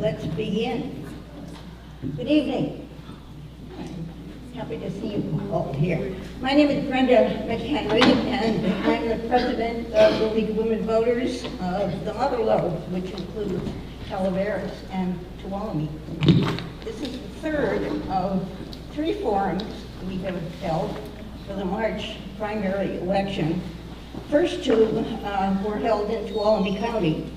Let's begin. Good evening. I'm happy to see you all here. My name is Brenda McHenry, and I'm the president of the League of Women Voters of the Mother Lode, which includes Calaveras and Tuolumne. This is the third of 3 forums we have held for the March primary election. First 2 were held in Tuolumne County.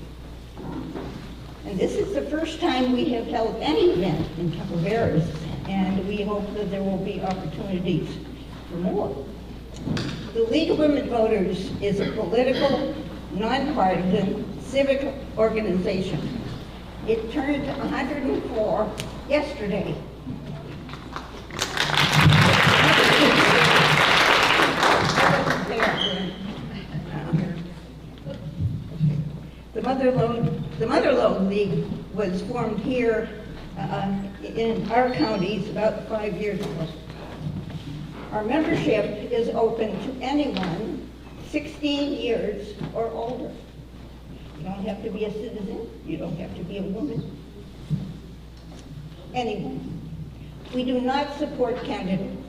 And this is the first time we have held any event in Calaveras, and we hope that there will be opportunities for more. The League of Women Voters is a political, nonpartisan, civic organization. It turned 104 yesterday. The Mother Lode League was formed here in our counties about 5 years ago. Our membership is open to anyone 16 years or older. You don't have to be a citizen. You don't have to be a woman. Anyone. We do not support candidates.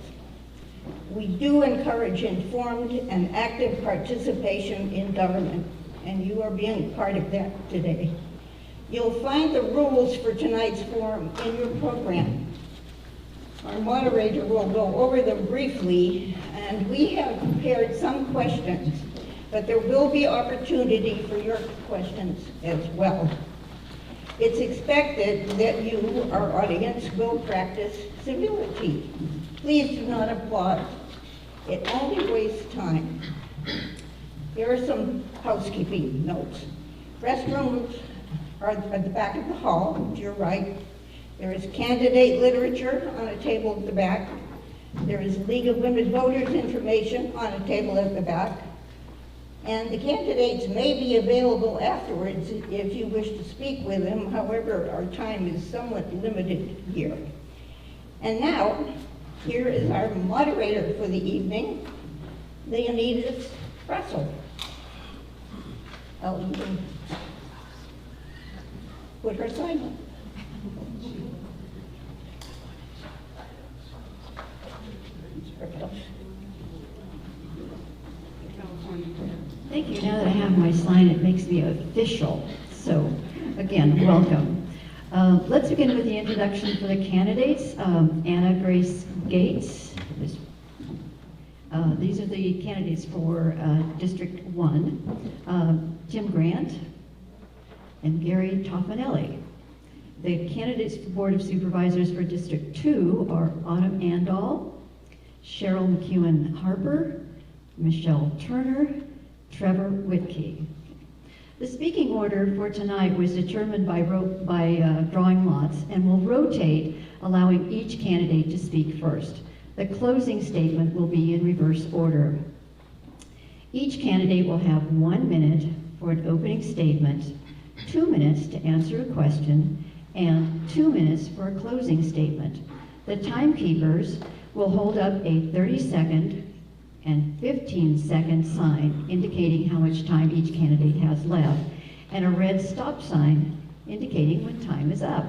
We do encourage informed and active participation in government, and you are being part of that today. You'll find the rules for tonight's forum in your program. Our moderator will go over them briefly, and we have prepared some questions, but there will be opportunity for your questions as well. It's expected that you, our audience, will practice civility. Please do not applaud. It only wastes time. Here are some housekeeping notes. Restrooms are at the back of the hall, to your right. There is candidate literature on a table at the back. There is League of Women Voters information on a table at the back. And the candidates may be available afterwards if you wish to speak with them. However, our time is somewhat limited here. And now, here is our moderator for the evening, Leonidas Russell. I'll even put her sign on. Thank you. Now that I have my sign, it makes me official. So, again, welcome. Let's begin with the introduction for the candidates. Anna Grace Gates. These are the candidates for District 1. Jim Grant and Gary Toffanelli. The candidates for Board of Supervisors for District 2 are Autumn Andall, Cheryl McEwen Harper, Michelle Turner, Trevor Whitkey. The speaking order for tonight was determined by drawing lots and will rotate, allowing each candidate to speak first. The closing statement will be in reverse order. Each candidate will have 1 minute for an opening statement, 2 minutes to answer a question, and 2 minutes for a closing statement. The timekeepers will hold up a 30-second and 15-second sign indicating how much time each candidate has left, and a red stop sign indicating when time is up.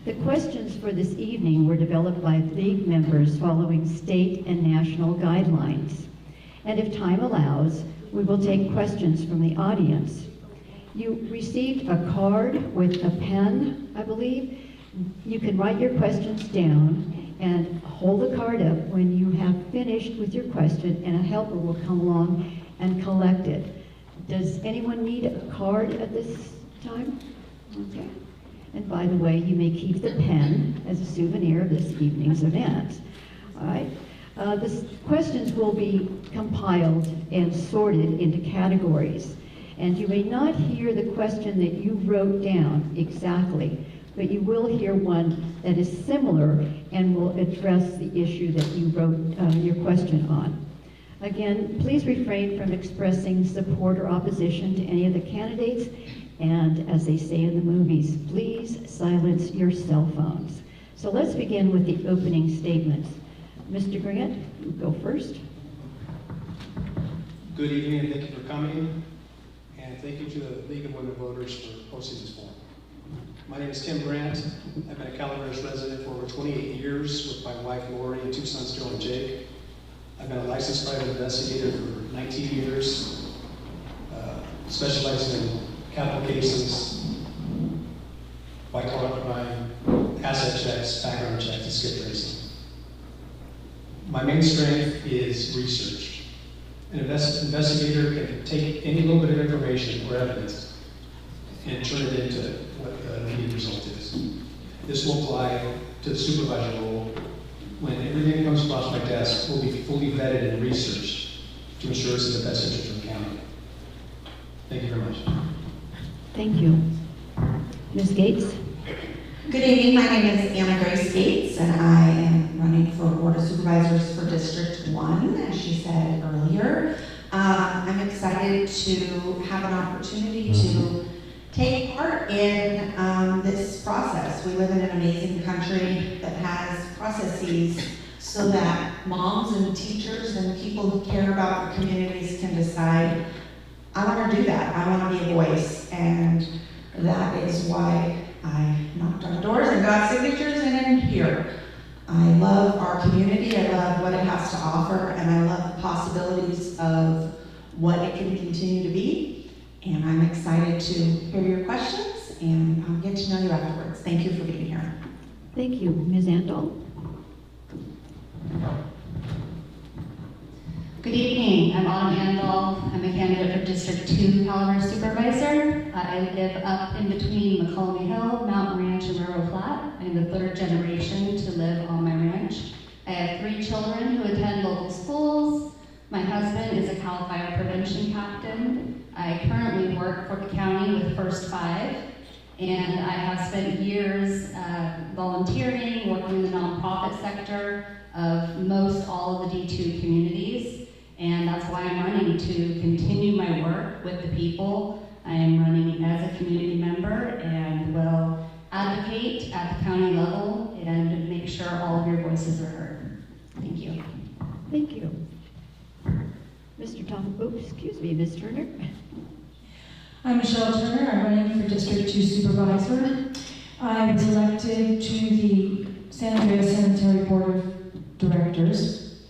The questions for this evening were developed by League members following state and national guidelines. And if time allows, we will take questions from the audience. You received a card with a pen, I believe. You can write your questions down and hold the card up when you have finished with your question, and a helper will come along and collect it. Does anyone need a card at this time? Okay. And by the way, you may keep the pen as a souvenir of this evening's event. All right. The questions will be compiled and sorted into categories. And you may not hear the question that you wrote down exactly, but you will hear one that is similar and will address the issue that you wrote your question on. Again, please refrain from expressing support or opposition to any of the candidates, and as they say in the movies, please silence your cell phones. So let's begin with the opening statements. Mr. Grant, you go first. Good evening, and thank you for coming, and thank you to the League of Women Voters for hosting this forum. My name is Tim Grant. I've been a Calaveras resident for over 28 years with my wife Lori and two sons Joe and Jake. I've been a licensed private investigator for 19 years, specializing in capital cases, white-collar crime, asset checks, background checks, and skip tracing. My main strength is research. An investigator can take any little bit of information or evidence and turn it into what the needed result is. This will apply to the supervisor role. When everything comes across my desk, will be fully vetted and researched to ensure it's in the best interest of the county. Thank you very much. Thank you. Ms. Gates? Good evening, my name is Anna Grace Gates, and I am running for Board of Supervisors for District 1, as she said earlier. I'm excited to have an opportunity to take part in this process. We live in an amazing country that has processes so that moms and teachers and people who care about the communities can decide, I want to do that, I want to be a voice, and that is why I knocked on doors and got signatures and am here. I love our community, I love what it has to offer, and I love the possibilities of what it can continue to be. And I'm excited to hear your questions and I'll get to know you afterwards. Thank you for being here. Thank you. Ms. Andol? Good evening, I'm Autumn Andol. I'm a candidate for District 2 Calaveras Supervisor. I live up in between McCullough Hill, Mountain Ranch, and Railroad Flat. I'm the third generation to live on my ranch. I have 3 children who attend local schools. My husband is a CAL Fire Prevention Captain. I currently work for the county with First 5, and I have spent years volunteering, working in the nonprofit sector of most all of the D2 communities, and that's why I'm running to continue my work with the people. I am running as a community member and will advocate at the county level and make sure all of your voices are heard. Thank you. Thank you. Mr. Tom, excuse me, Ms. Turner? I'm Michelle Turner. I'm running for District 2 Supervisor. I was elected to the San Andreas Cemetery Board of Directors,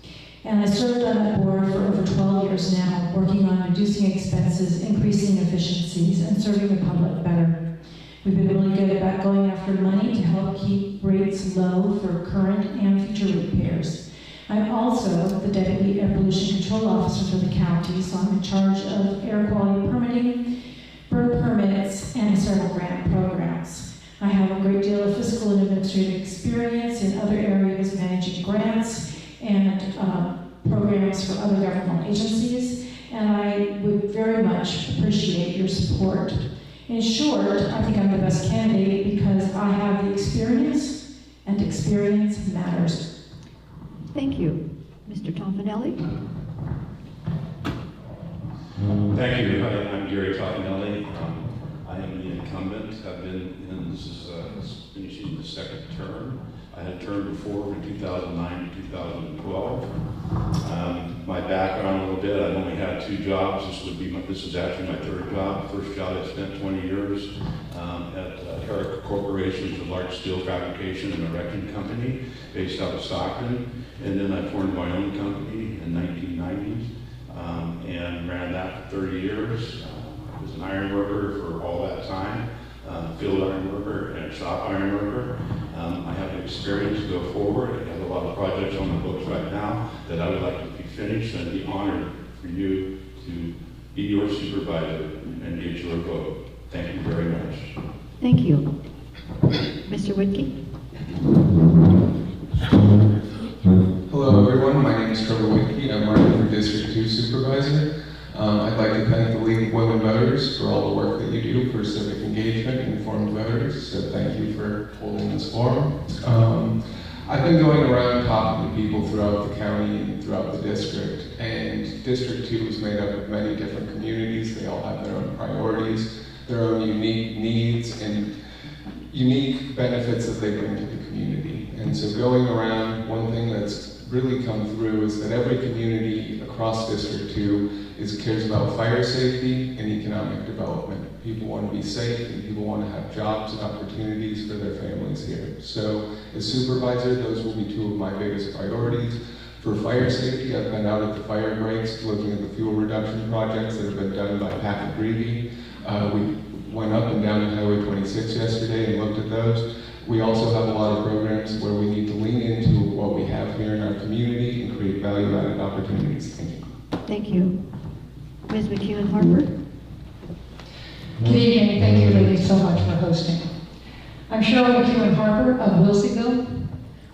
and I served on that board for over 12 years now, working on reducing expenses, increasing efficiencies, and serving the public better. We've been really good about going after money to help keep rates low for current and future repairs. I'm also the Deputy Air Pollution Control Officer for the county, so I'm in charge of air quality permitting, burn permits, and several grant programs. I have a great deal of fiscal and administrative experience in other areas, managing grants and programs for other governmental agencies, and I would very much appreciate your support. In short, I think I'm the best candidate because I have the experience, and experience matters. Thank you. Mr. Tompanelli? Thank you. I'm Gary Toffanelli. I am the incumbent. I've been in, this is finishing the second term. I had a term before from 2009 to 2012. My background a little bit, I've only had 2 jobs. This is actually my 3rd job. First job I spent 20 years at Herrick Corporation, which is a large steel fabrication and erection company based out of Stockton. And then I formed my own company in 1990 and ran that for 30 years. I was an iron worker for all that time, field iron worker and shop iron worker. I have the experience to go forward. I have a lot of projects on the books right now that I would like to be finished and be honored for you to be your supervisor and get your vote. Thank you very much. Thank you. Mr. Whitkey? Hello everyone, my name is Trevor Whitkey. I'm running for District 2 Supervisor. I'd like to thank the League of Women Voters for all the work that you do for civic engagement and informed voters, so thank you for holding this forum. I've been going around talking to people throughout the county and throughout the district, and District 2 is made up of many different communities. They all have their own priorities, their own unique needs, and unique benefits that they bring to the community. And so going around, one thing that's really come through is that every community across District 2 cares about fire safety and economic development. People want to be safe and people want to have jobs and opportunities for their families here. So as supervisor, those will be two of my biggest priorities. For fire safety, I've been out at the fire breaks looking at the fuel reduction projects that have been done by Pat McGreevy. We went up and down Highway 26 yesterday and looked at those. We also have a lot of programs where we need to lean into what we have here in our community and create value-added opportunities. Thank you. Thank you. Ms. McEwen-Harper? Good evening, thank you ladies so much for hosting. I'm Cheryl McEwen-Harper of Wilseyville.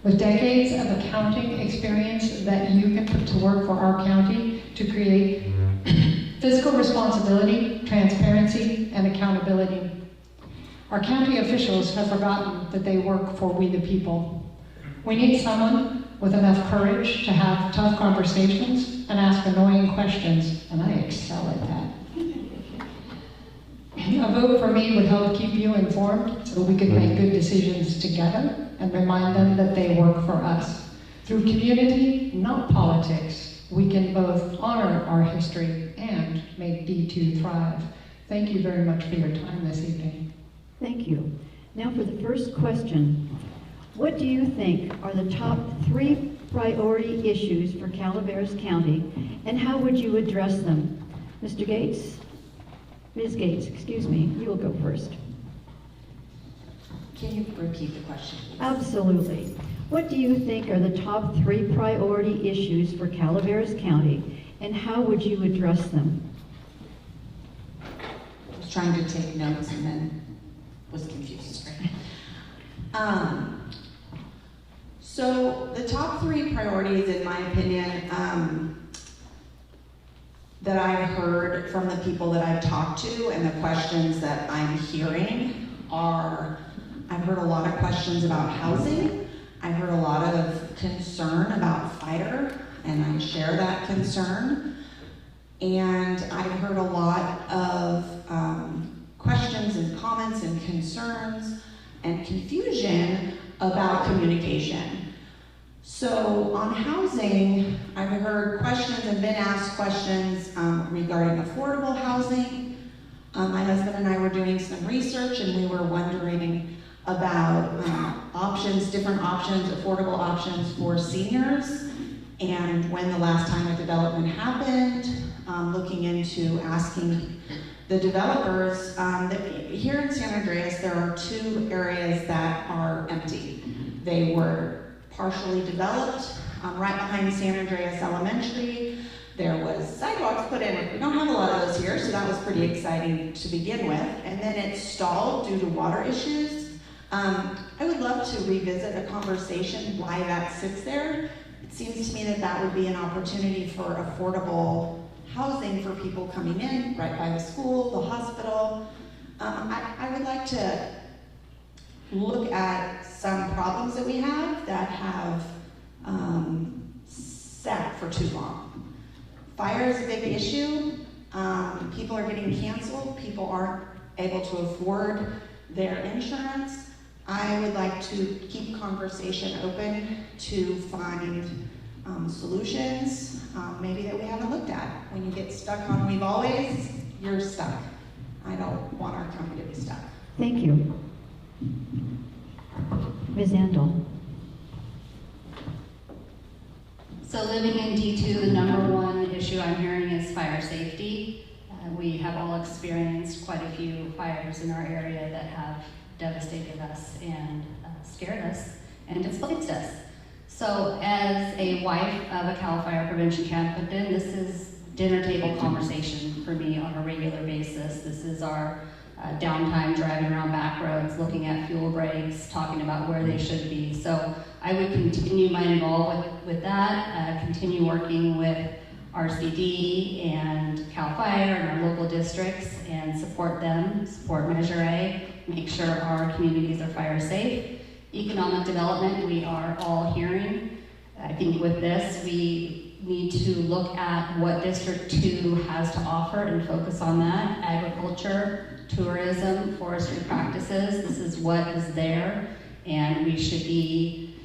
With decades of accounting experience that you can put to work for our county to create fiscal responsibility, transparency, and accountability. Our county officials have forgotten that they work for we the people. We need someone with enough courage to have tough conversations and ask annoying questions, and I excel at that. A vote for me would help keep you informed so we could make good decisions together and remind them that they work for us. Through community, not politics, we can both honor our history and make D2 thrive. Thank you very much for your time this evening. Thank you. Now for the first question. What do you think are the top 3 priority issues for Calaveras County, and how would you address them? Mr. Gates? Ms. Gates, excuse me, you will go first. Can you repeat the question, please? Absolutely. What do you think are the top 3 priority issues for Calaveras County, and how would you address them? I was trying to take notes and then was confused. So the top 3 priorities, in my opinion, that I've heard from the people that I've talked to and the questions that I'm hearing are, I've heard a lot of questions about housing. I've heard a lot of concern about fire, and I share that concern. And I've heard a lot of questions and comments and concerns and confusion about communication. So on housing, I've heard questions and been asked questions regarding affordable housing. My husband and I were doing some research and we were wondering about options, different options, affordable options for seniors, and when the last time a development happened, looking into asking the developers. Here in San Andreas, there are 2 areas that are empty. They were partially developed right behind San Andreas Elementary. There was sidewalks put in. We don't have a lot of those here, so that was pretty exciting to begin with. And then it stalled due to water issues. I would love to revisit a conversation why that sits there. It seems to me that that would be an opportunity for affordable housing for people coming in, right by the school, the hospital. I would like to look at some problems that we have that have sat for too long. Fire is a big issue. People are getting canceled. People aren't able to afford their insurance. I would like to keep conversation open to find solutions maybe that we haven't looked at. When you get stuck on we've always, you're stuck. I don't want our county to be stuck. Thank you. Ms. Andel. So living in D2, the #1 issue I'm hearing is fire safety. We have all experienced quite a few fires in our area that have devastated us and scared us and displaced us. So as a wife of a CAL Fire Prevention Captain, this is dinner table conversation for me on a regular basis. This is our downtime driving around back roads, looking at fuel breaks, talking about where they should be. So I would continue my involvement with that, continue working with RCD and CAL FIRE and our local districts and support them, support Measure A, make sure our communities are fire safe. Economic development, we are all hearing. I think with this, we need to look at what District 2 has to offer and focus on that. Agriculture, tourism, forestry practices, this is what is there, and we should be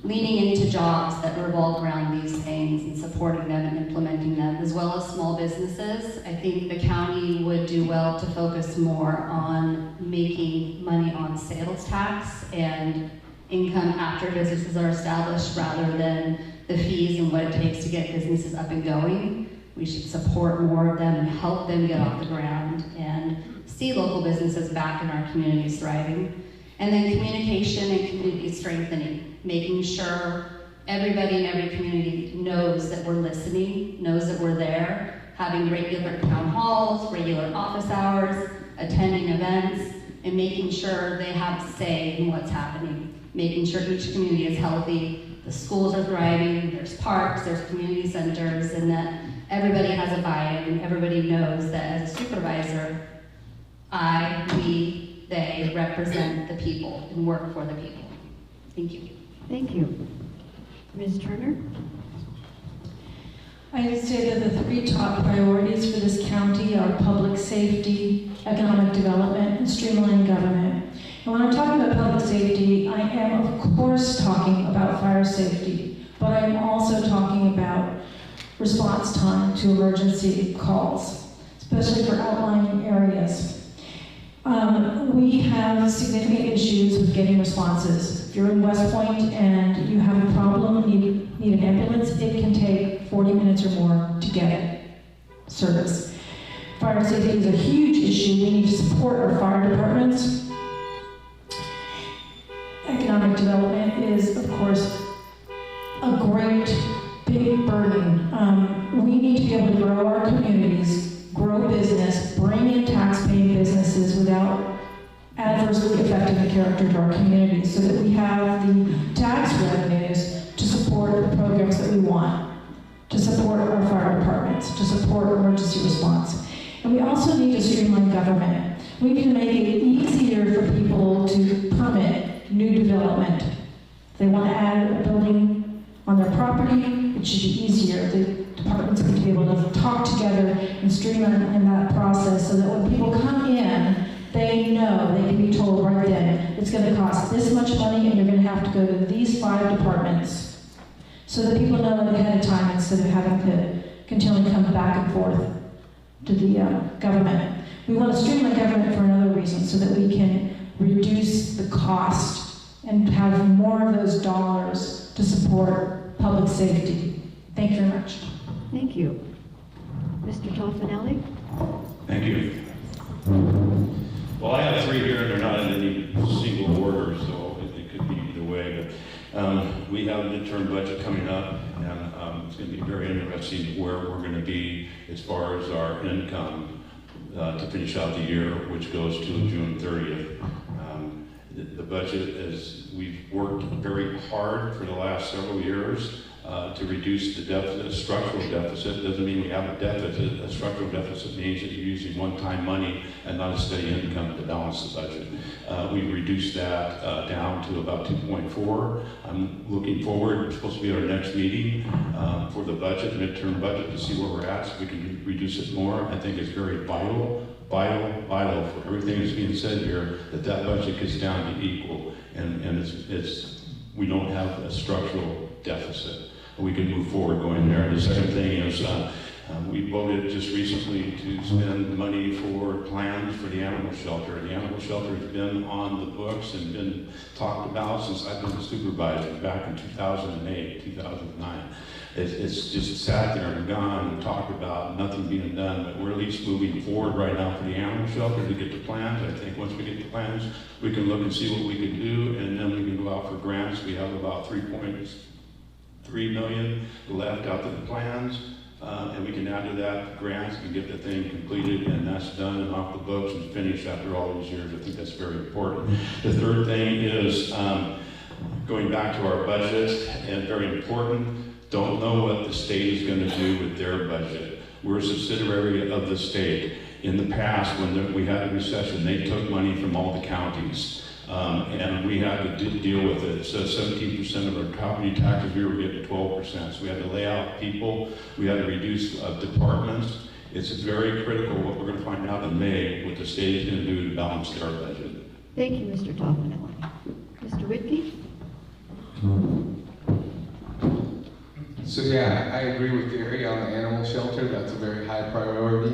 leaning into jobs that revolve around these things and supporting them and implementing them, as well as small businesses. I think the county would do well to focus more on making money on sales tax and income after businesses are established rather than the fees and what it takes to get businesses up and going. We should support more of them and help them get off the ground and see local businesses back in our communities thriving. And then communication and community strengthening, making sure everybody in every community knows that we're listening, knows that we're there, having regular town halls, regular office hours, attending events, and making sure they have a say in what's happening, making sure each community is healthy, the schools are thriving, there's parks, there's community centers, and that everybody has a buy-in and everybody knows that as a supervisor, they represent the people and work for the people. Thank you. Thank you. Ms. Turner? I would say that the three top priorities for this county are public safety, economic development, and streamlining government. And when I'm talking about public safety, I am of course talking about fire safety, but I'm also talking about response time to emergency calls, especially for outlying areas. We have significant issues with getting responses. If you're in West Point and you have a problem, need an ambulance, it can take 40 minutes or more to get service. Fire safety is a huge issue. We need to support our fire departments. Economic development is, of course, a great big burden. We need to be able to grow our communities, grow business, bring in tax-paying businesses without adversely affecting the character of our communities, so that we have the tax revenues to support the programs that we want, to support our fire departments, to support emergency response. And we also need to streamline government. We need to make it easier for people to permit new development. If they want to add a building on their property, it should be easier. The departments need to be able to talk together and streamline in that process so that when people come in, they know, they can be told right then, it's going to cost this much money and you're going to have to go to these 5 departments, so that people know ahead of time instead of having to continually come back and forth to the government. We want to streamline government for another reason, so that we can reduce the cost and have more of those dollars to support public safety. Thank you very much. Thank you. Mr. Toffanelli? Thank you. Well, I have 3 here, and they're not in any single order, so it could be either way. But we have a midterm budget coming up, and it's going to be very interesting where we're going to be as far as our income to finish out the year, which goes to June 30th. The budget is, we've worked very hard for the last several years to reduce the deficit. A structural deficit doesn't mean we have a deficit. A structural deficit means that you're using one-time money and not a steady income to balance the budget. We've reduced that down to about 2.4. I'm looking forward, we're supposed to be at our next meeting for the budget, midterm budget, to see where we're at, so we can reduce it more. I think it's very vital for everything that's being said here, that budget gets down to equal, and we don't have a structural deficit. We can move forward going there. The second thing is we voted just recently to spend money for plans for the animal shelter. The animal shelter has been on the books and been talked about since I've been a supervisor back in 2008, 2009. It's just sat there and gone and talked about, nothing being done, but we're at least moving forward right now for the animal shelter to get the plans. I think once we get the plans, we can look and see what we can do, and then we can go out for grants. We have about $3.3 million left out of the plans, and we can add to that grants and get the thing completed, and that's done and off the books and finished after all these years. I think that's very important. The third thing is going back to our budget, and very important, don't know what the state is going to do with their budget. We're a subsidiary of the state. In the past, when we had a recession, they took money from all the counties, and we had to deal with it. So 17% of our property taxes, we were getting 12%. So we had to lay out people, we had to reduce departments. It's very critical what we're going to find out in May, what the state is going to do to balance their budget. Thank you, Mr. Toffanelli. Mr. Whitby? So yeah, I agree with Gary on the animal shelter. That's a very high priority.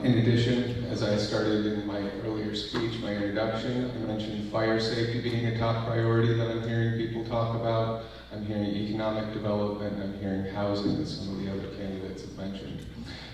In addition, as I started in my earlier speech, my introduction, I mentioned fire safety being a top priority that I'm hearing people talk about. I'm hearing economic development, I'm hearing housing, as some of the other candidates have mentioned.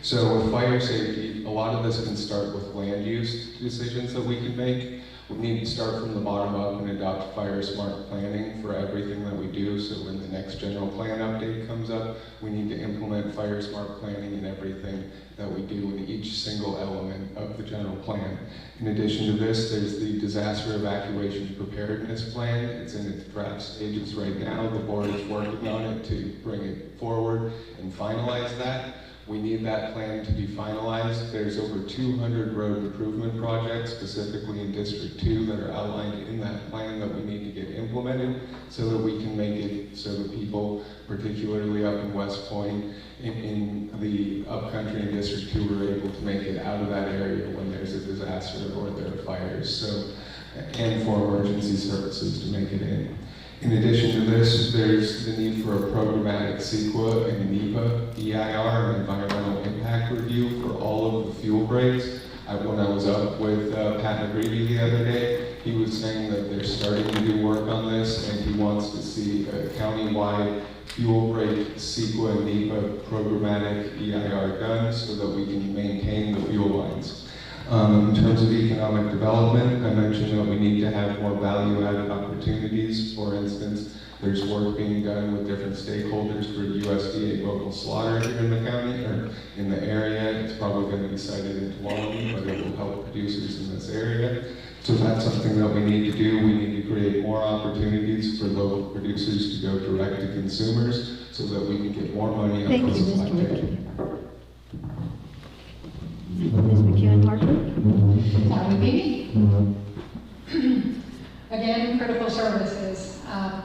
So with fire safety, a lot of this can start with land use decisions that we can make. We need to start from the bottom up and adopt fire smart planning for everything that we do. So when the next general plan update comes up, we need to implement fire smart planning in everything that we do in each single element of the general plan. In addition to this, there's the disaster evacuation preparedness plan. It's in its draft stages right now. The board is working on it to bring it forward and finalize that. We need that plan to be finalized. There's over 200 road improvement projects, specifically in District 2, that are outlined in that plan that we need to get implemented so that we can make it so that people, particularly up in West Point, in the upcountry in District 2, are able to make it out of that area when there's a disaster or there are fires. So, and for emergency services to make it in. In addition to this, there's the need for a programmatic CEQA and NEPA, EIR, and environmental impact review for all of the fuel breaks. When I was up with Pat McGreevy the other day, he was saying that they're starting to do work on this, and he wants to see a county-wide fuel break CEQA and NEPA programmatic EIR done so that we can maintain the fuel lines. In terms of economic development, I mentioned that we need to have more value-added opportunities. For instance, there's work being done with different stakeholders for USDA local slaughter here in the county or in the area. It's probably going to be cited in Tuolumne, but it will help producers in this area. So that's something that we need to do. We need to create more opportunities for local producers to go direct to consumers so that we can get more money out of the supply chain. Ms. McEwen-Harper? That would be me. Again, critical services.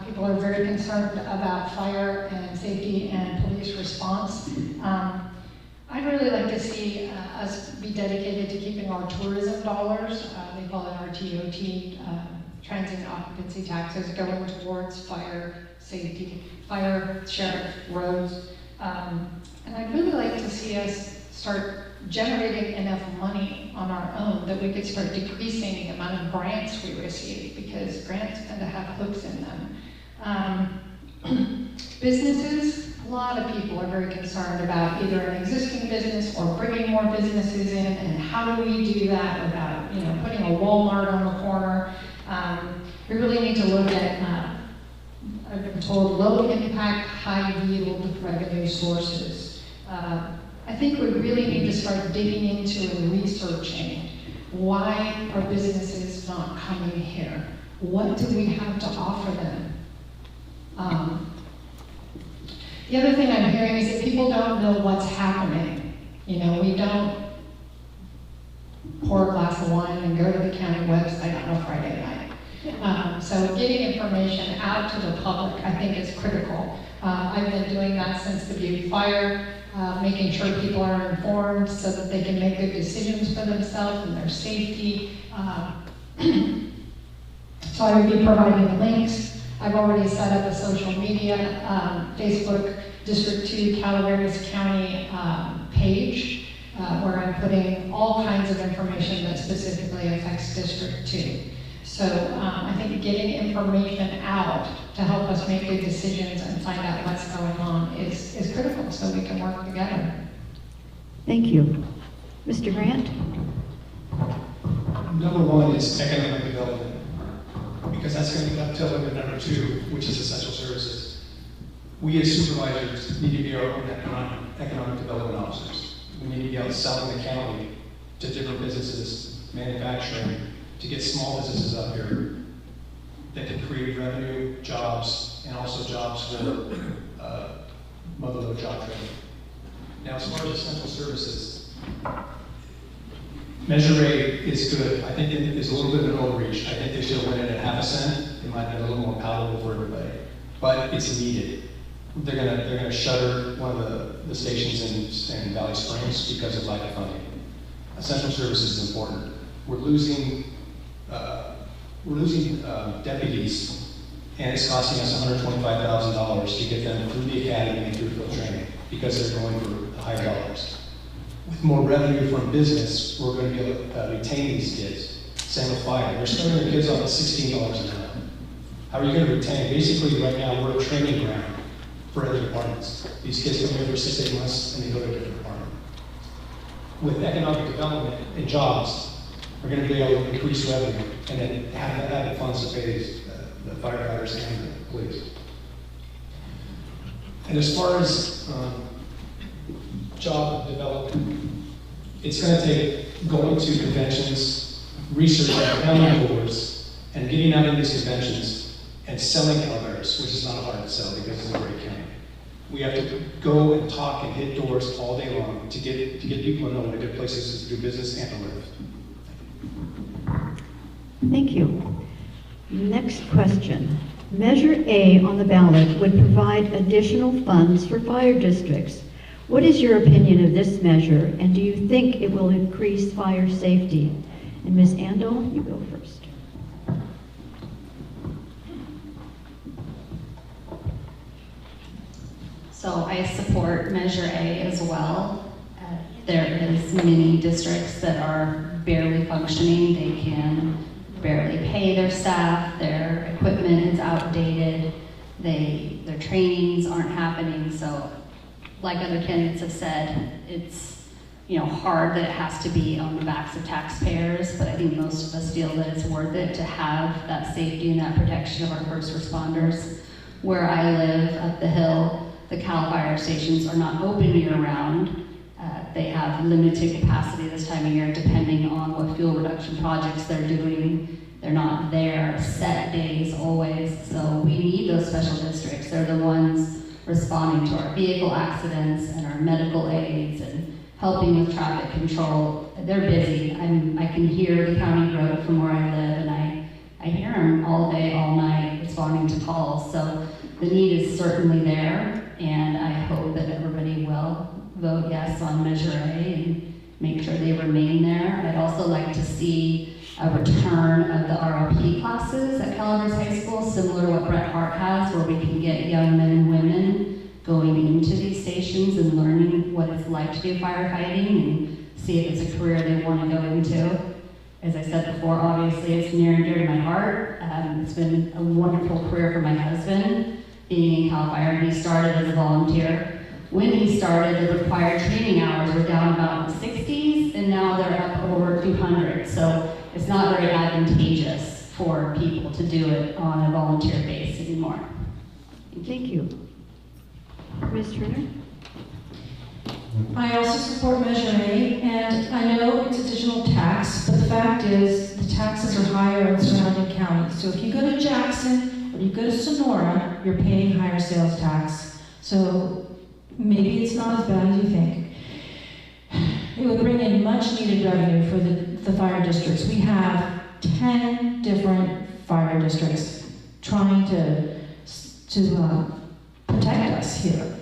People are very concerned about fire and safety and police response. I'd really like to see us be dedicated to keeping our tourism dollars, they call it our TOT, transient occupancy taxes, going towards fire safety, fire, sheriff, roads. And I'd really like to see us start generating enough money on our own that we could start decreasing the amount of grants we receive, because grants tend to have hooks in them. Businesses, a lot of people are very concerned about either an existing business or bringing more businesses in, and how do we do that without, putting a Walmart on the corner. We really need to look at, I've been told, low impact, high yield revenue sources. I think we really need to start digging into and researching why are businesses not coming here? What do we have to offer them? The other thing I'm hearing is that people don't know what's happening. We don't pour a glass of wine and go to the county website on a Friday night. So getting information out to the public, I think, is critical. I've been doing that since the Butte fire. Making sure people are informed so that they can make good decisions for themselves and their safety. So I would be providing links. I've already set up a social media, Facebook District 2 Calaveras County page where I'm putting all kinds of information that specifically affects District 2. So I think getting information out to help us make good decisions and find out what's going on is critical so we can work together. Thank you. Mr. Grant? Number one is economic development, because that's going to dovetail into number two, which is essential services. We as supervisors need to be our own economic development officers. We need to be out selling the county to different businesses, manufacturing, to get small businesses up here that can create revenue, jobs, and also jobs for Mother Lode job training. Now, as far as essential services, Measure A is good. I think it is a little bit of an overreach. I think they should have went in at half a cent. It might have been a little more palatable for everybody, but it's needed. They're gonna shutter one of the stations in Valley Springs because of lack of funding. Essential services is important. We're losing deputies, and it's costing us $125,000 to get them through the academy and through training because they're going for higher dollars. With more revenue from business, we're going to be able to retain these kids. Same with fire. They're starting their kids off at $16 an hour. How are you going to retain? Basically, right now, we're a training ground for other departments. These kids come here for 6 to 8 months and they go to a different department. With economic development and jobs, we're going to be able to increase revenue and then have the funds to pay the firefighters and the police. And as far as job development, it's going to take going to conventions, researching, county boards, and getting out of these conventions and selling Calvaris, which is not hard to sell because it's a great county. We have to go and talk and hit doors all day long to get people to know what good places to do business and to live. Thank you. Next question. Measure A on the ballot would provide additional funds for fire districts. What is your opinion of this measure, and do you think it will increase fire safety? And Ms. Andel, you go first. So I support Measure A as well. There is many districts that are barely functioning. They can barely pay their staff. Their equipment is outdated. Their trainings aren't happening. So, like other candidates have said, it's hard that it has to be on the backs of taxpayers. But I think most of us feel that it's worth it to have that safety and that protection of our first responders. Where I live up the hill, the Cal fire stations are not open year-round. They have limited capacity this time of year depending on what fuel reduction projects they're doing. They're not there set days always, so we need those special districts. They're the ones responding to our vehicle accidents and our medical aids and helping with traffic control. They're busy. I can hear the county road from where I live, and I hear them all day, all night responding to calls. So the need is certainly there, and I hope that everybody will vote yes on Measure A and make sure they remain there. I'd also like to see a return of the RLP classes at Calvers High School, similar to what Bret Hart has, where we can get young men and women going into these stations and learning what it's like to do firefighting and see if it's a career they want to go into. As I said before, obviously it's near and dear to my heart. It's been a wonderful career for my husband, being in Cal Fire. He started as a volunteer. When he started, the required training hours were down about in the 60s, and now they're up over 200. So it's not very advantageous for people to do it on a volunteer base anymore. Thank you. Ms. Turner? I also support Measure A, and I know it's additional tax, but the fact is the taxes are higher in surrounding counties. So if you go to Jackson or you go to Sonora, you're paying higher sales tax. So maybe it's not as bad as you think. It would bring in much needed revenue for the fire districts. We have 10 different fire districts trying to protect us here.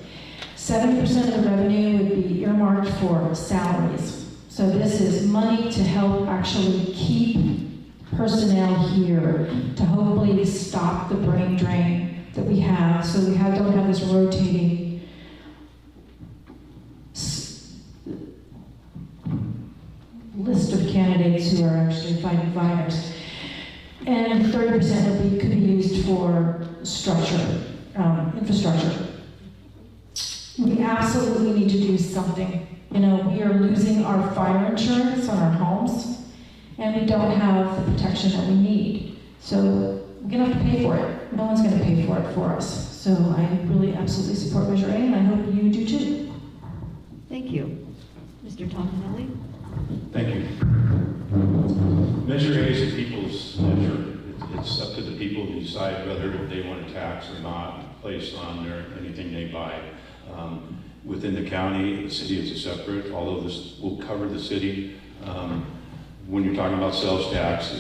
70% of the revenue would be earmarked for salaries. So this is money to help actually keep personnel here, to hopefully stop the brain drain that we have, so we don't have this rotating list of candidates who are actually fighting fires. And 30% could be used for infrastructure. We absolutely need to do something. We are losing our fire insurance on our homes, and we don't have the protection that we need. So we're gonna have to pay for it. No one's gonna pay for it for us. So I really absolutely support Measure A, and I hope you do too. Thank you. Mr. Tominelli? Thank you. Measure A is a people's measure. It's up to the people to decide whether they want a tax or not placed on anything they buy. Within the county, the city is a separate, although this will cover the city. When you're talking about sales tax,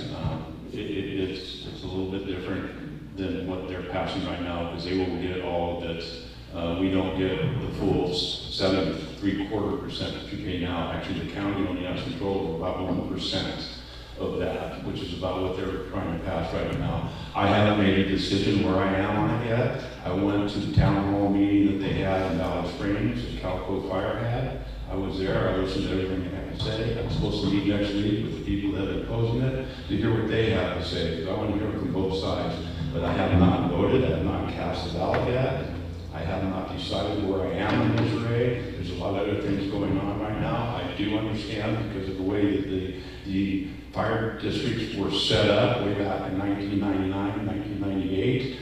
it's a little bit different than what they're passing right now, because they will get all of it. We don't get the full 7.75% that you pay now. Actually, the county only has control of about 1% of that, which is about what they're trying to pass right now. I haven't made a decision where I am on it yet. I went to the town hall meeting that they had in Valley Springs, that Calico Fire had. I was there, I listened to everything they had to say. I'm supposed to meet next week with the people that are opposing it to hear what they have to say, because I want to hear from both sides. But I have not voted, I have not cast a ballot yet. I have not decided where I am in Missouri. There's a lot of other things going on right now. I do understand because of the way that the fire districts were set up way back in 1999, 1998.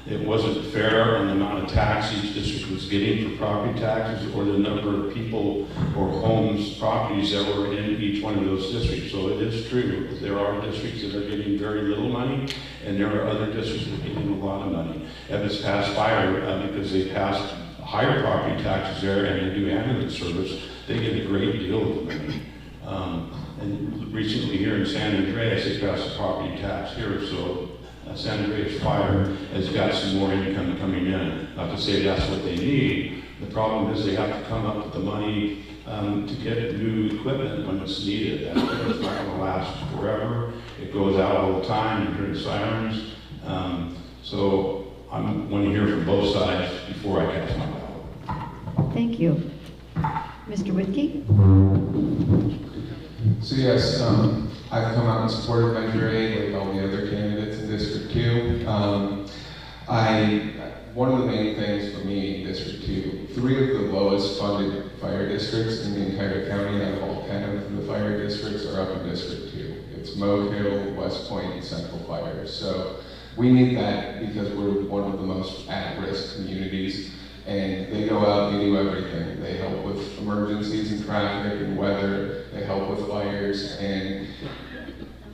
It wasn't fair on the amount of tax each district was getting for property taxes or the number of people or homes, properties that were in each one of those districts. So it is true that there are districts that are getting very little money and there are other districts that are getting a lot of money. Evans passed fire because they passed higher property taxes there and they do ambulance service, they get a great deal of money. And recently here in San Andreas, they passed a property tax here, so San Andreas Fire has got some more income coming in. Not to say that's what they need. The problem is they have to come up with the money to get new equipment when it's needed. That equipment's not going to last forever. It goes out all the time. You hear the sirens. So I want to hear from both sides before I cast my ballot. Thank you. Mr. Whitkey? So yes, I've come out in support of Measure A, like all the other candidates in District 2. One of the main things for me in District 2, 3 of the lowest funded fire districts in the entire county, out of all 10 of the fire districts, are up in District 2. It's Moke Hill, West Point, and Central Fire. So we need that because we're one of the most at-risk communities. And they go out and they do everything. They help with emergencies and traffic and weather. They help with fires. And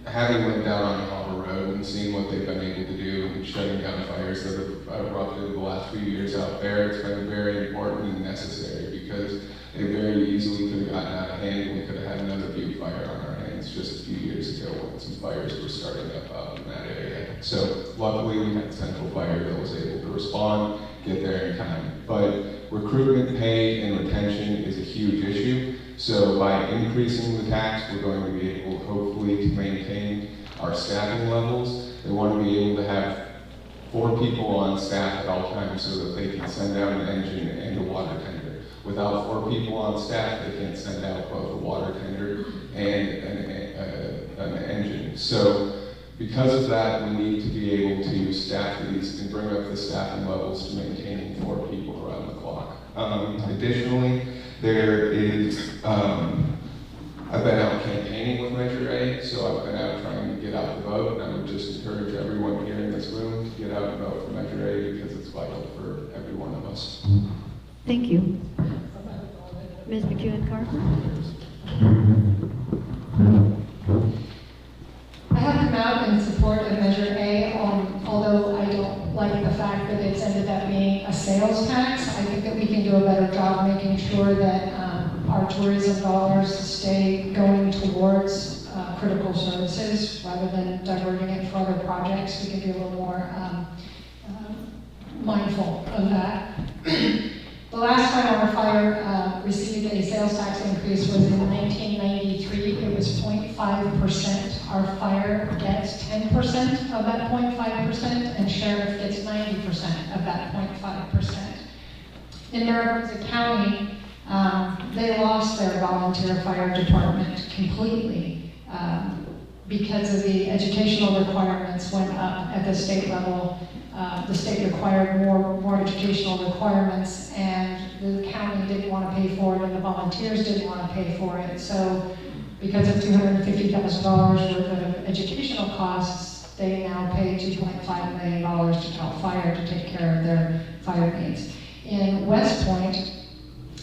having lived out on Harbor Road and seeing what they've been able to do and shutting down fires that have erupted the last few years out there, it's been very important and necessary because they very easily could have gotten out of hand and we could have had another Butte fire on our hands just a few years ago when some fires were starting up out in that area. So luckily we had Central Fire that was able to respond, get there in time. But recruitment, pay, and retention is a huge issue. So by increasing the tax, we're going to be able, hopefully, to maintain our staffing levels. They want to be able to have 4 people on staff at all times so that they can send out an engine and a water tender. Without 4 people on staff, they can't send out both a water tender and an engine. So because of that, we need to be able to staff these and bring up the staffing levels to maintaining 4 people around the clock. Additionally, there is, I've been out campaigning with Measure A, so I've been out trying to get out the vote, and I would just encourage everyone here in this room to get out and vote for Measure A because it's vital for every one of us. Thank you. Ms. McEwen-Carver? I have come out in support of Measure A, although I don't like the fact that it's ended up being a sales tax. I think that we can do a better job making sure that our tourism dollars stay going towards critical services rather than diverting it for other projects. We can be a little more mindful of that. The last time our fire received a sales tax increase was in 1993. It was 0.5%. Our fire gets 10% of that 0.5%, and sheriff gets 90% of that 0.5%. In Mariposa County, they lost their volunteer fire department completely because of the educational requirements went up at the state level. The state required more educational requirements, and the county didn't want to pay for it, and the volunteers didn't want to pay for it. So because of $250,000 worth of educational costs, they now pay $2.5 million to CAL FIRE to take care of their fire needs. In West Point,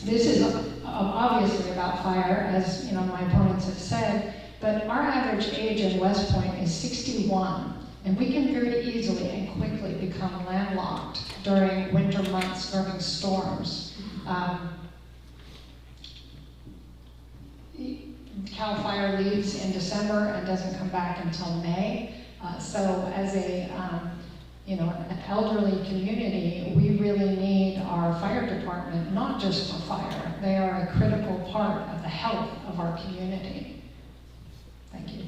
this is obviously about fire, as my opponents have said, but our average age in West Point is 61. And we can very easily and quickly become landlocked during winter months, during storms. CAL FIRE leaves in December and doesn't come back until May. So as an elderly community, we really need our fire department, not just for fire. They are a critical part of the health of our community. Thank you.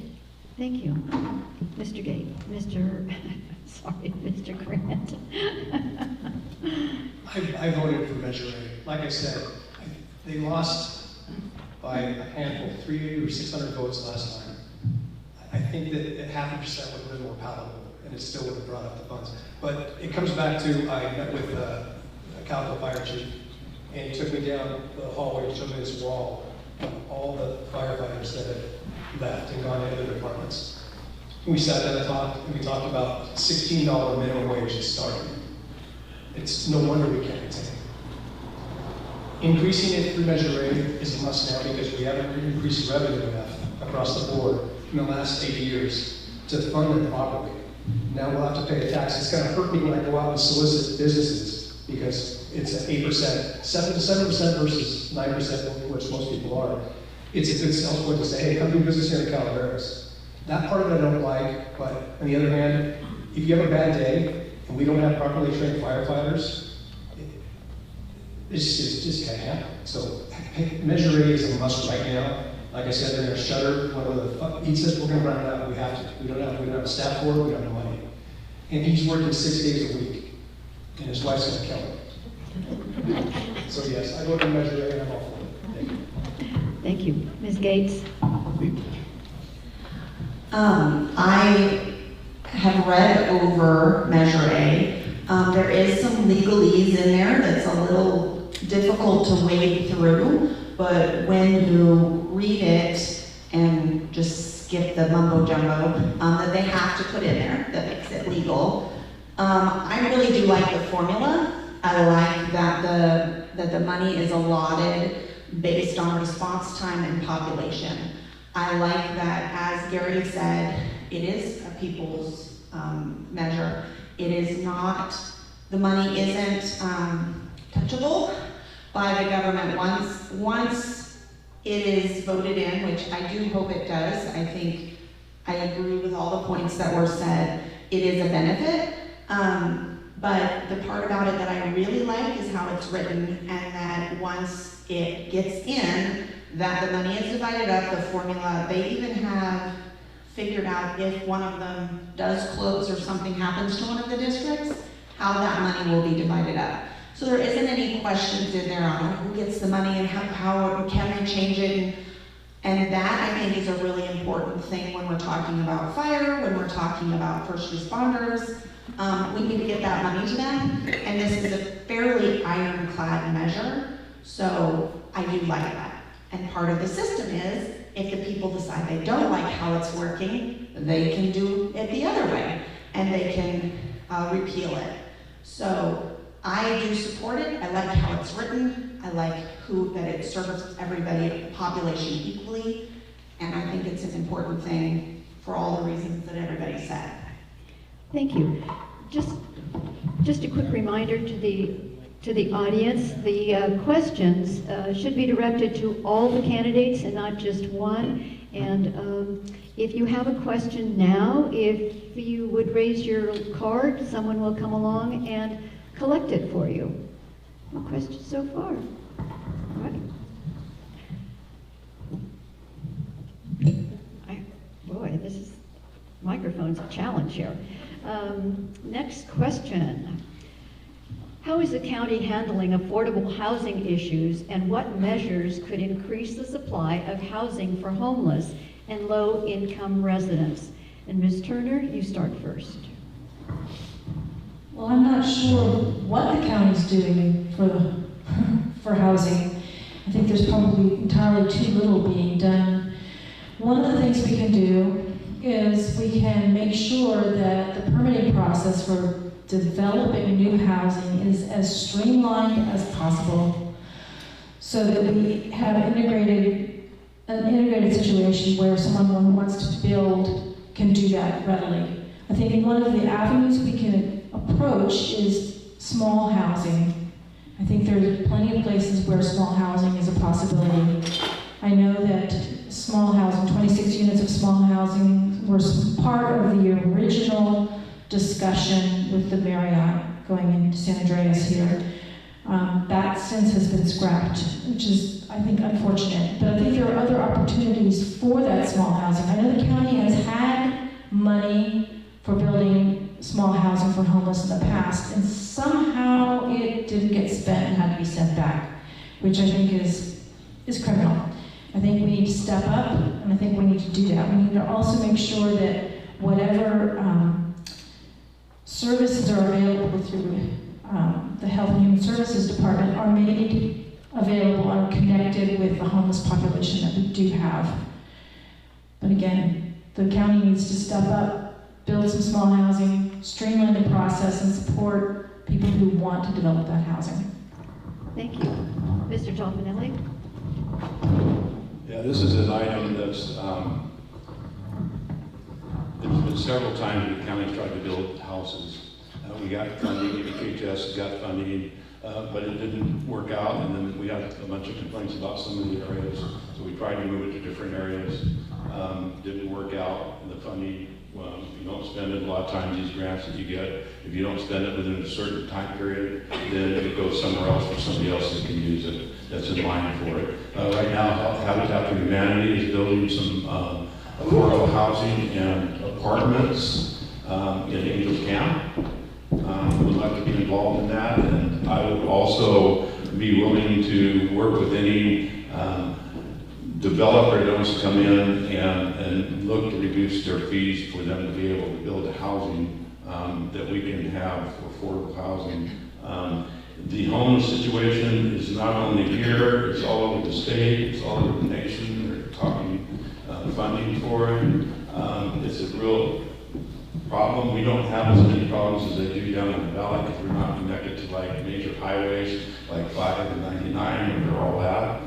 Thank you. Mr. Mr. Grant. I voted for Measure A. Like I said, they lost by a handful, 300 or 600 votes last time. I think that 0.5% would have been more palatable, and it still would have brought up the funds. But it comes back to, I met with a Calco fire chief, and he took me down the hallway and showed me this wall of all the firefighters that had left and gone to other departments. We sat down and talked, and we talked about $16 minimum wage to start. It's no wonder we can't attain. Increasing it through Measure A is a must now because we haven't increased revenue enough across the board in the last 8 years to fund it properly. Now we'll have to pay a tax. It's going to hurt me when I go out and solicit businesses because it's at 8%, 7% versus 9%, which most people are. It's a good sales point to say, hey, come do business here in Calaveras. That part of it I don't like, but on the other hand, if you have a bad day and we don't have properly trained firefighters, it's just can't happen. So Measure A is a must right now. Like I said, they're going to shutter one of the, he says we're going to run it out. We have to. We don't have staff for it, we don't have the money. And he's working 6 days a week, and his wife's going to kill him. So yes, I vote for Measure A and I'm all for it. Thank you. Thank you. Ms. Gates? I have read over Measure A. There is some legalese in there that's a little difficult to wade through, but when you read it and just skip the mumbo jumbo that they have to put in there that makes it legal, I really do like the formula. I like that the money is allotted based on response time and population. I like that, as Gary said, it is a people's measure. It is not, the money isn't touchable by the government once it is voted in, which I do hope it does. I think I agree with all the points that were said. It is a benefit, but the part about it that I really like is how it's written, and that once it gets in, that the money is divided up, the formula, they even have figured out if one of them does close or something happens to one of the districts, how that money will be divided up. So there isn't any questions in there on who gets the money and how can they change it. And that, I think, is a really important thing when we're talking about fire, when we're talking about first responders. We need to get that money to them. And this is a fairly ironclad measure, so I do like that. And part of the system is, if the people decide they don't like how it's working, they can do it the other way, and they can repeal it. So I do support it. I like how it's written. I like that it serves everybody, the population equally, and I think it's an important thing for all the reasons that everybody said. Thank you. Just a quick reminder to the audience, the questions should be directed to all the candidates and not just one. And if you have a question now, if you would raise your card, someone will come along and collect it for you. No questions so far. All right. Boy, microphone's a challenge here. Next question. How is the county handling affordable housing issues, and what measures could increase the supply of housing for homeless and low-income residents? And Ms. Turner, you start first. Well, I'm not sure what the county's doing for housing. I think there's probably entirely too little being done. One of the things we can do is we can make sure that the permitting process for developing new housing is as streamlined as possible, so that we have an integrated situation where someone who wants to build can do that readily. I think one of the avenues we can approach is small housing. I think there's plenty of places where small housing is a possibility. I know that small housing, 26 units of small housing, were part of the original discussion with the Marriott going into San Andreas here. That since has been scrapped, which is, I think, unfortunate. But I think there are other opportunities for that small housing. I know the county has had money for building small housing for homeless in the past, and somehow it didn't get spent and had to be sent back, which I think is criminal. I think we need to step up, and I think we need to do that. We need to also make sure that whatever services are available through the Health and Human Services Department are made available and connected with the homeless population that we do have. But again, the county needs to step up, build some small housing, streamline the process, and support people who want to develop that housing. Thank you. Mr. Toffenelli? Yeah, this is an item that's, there's been several times the county tried to build houses. We got funding, HHS got funding, but it didn't work out, and then we had a bunch of complaints about some of the areas, so we tried to move it to different areas. Didn't work out, and the funding, well, if you don't spend it, a lot of times these grants that you get, if you don't spend it within a certain time period, then it goes somewhere else where somebody else can use it that's in line for it. Right now, Habitat for Humanity is building some affordable housing and apartments in Angels Camp. Would like to be involved in that, and I would also be willing to work with any developer that wants to come in and look to reduce their fees for them to be able to build a housing that we can have affordable housing. The homeless situation is not only here, it's all over the state, it's all over the nation. They're talking funding for it. It's a real problem. We don't have as many problems as they do down in the valley because we're not connected to like major highways like 5 and 99 where they're all at.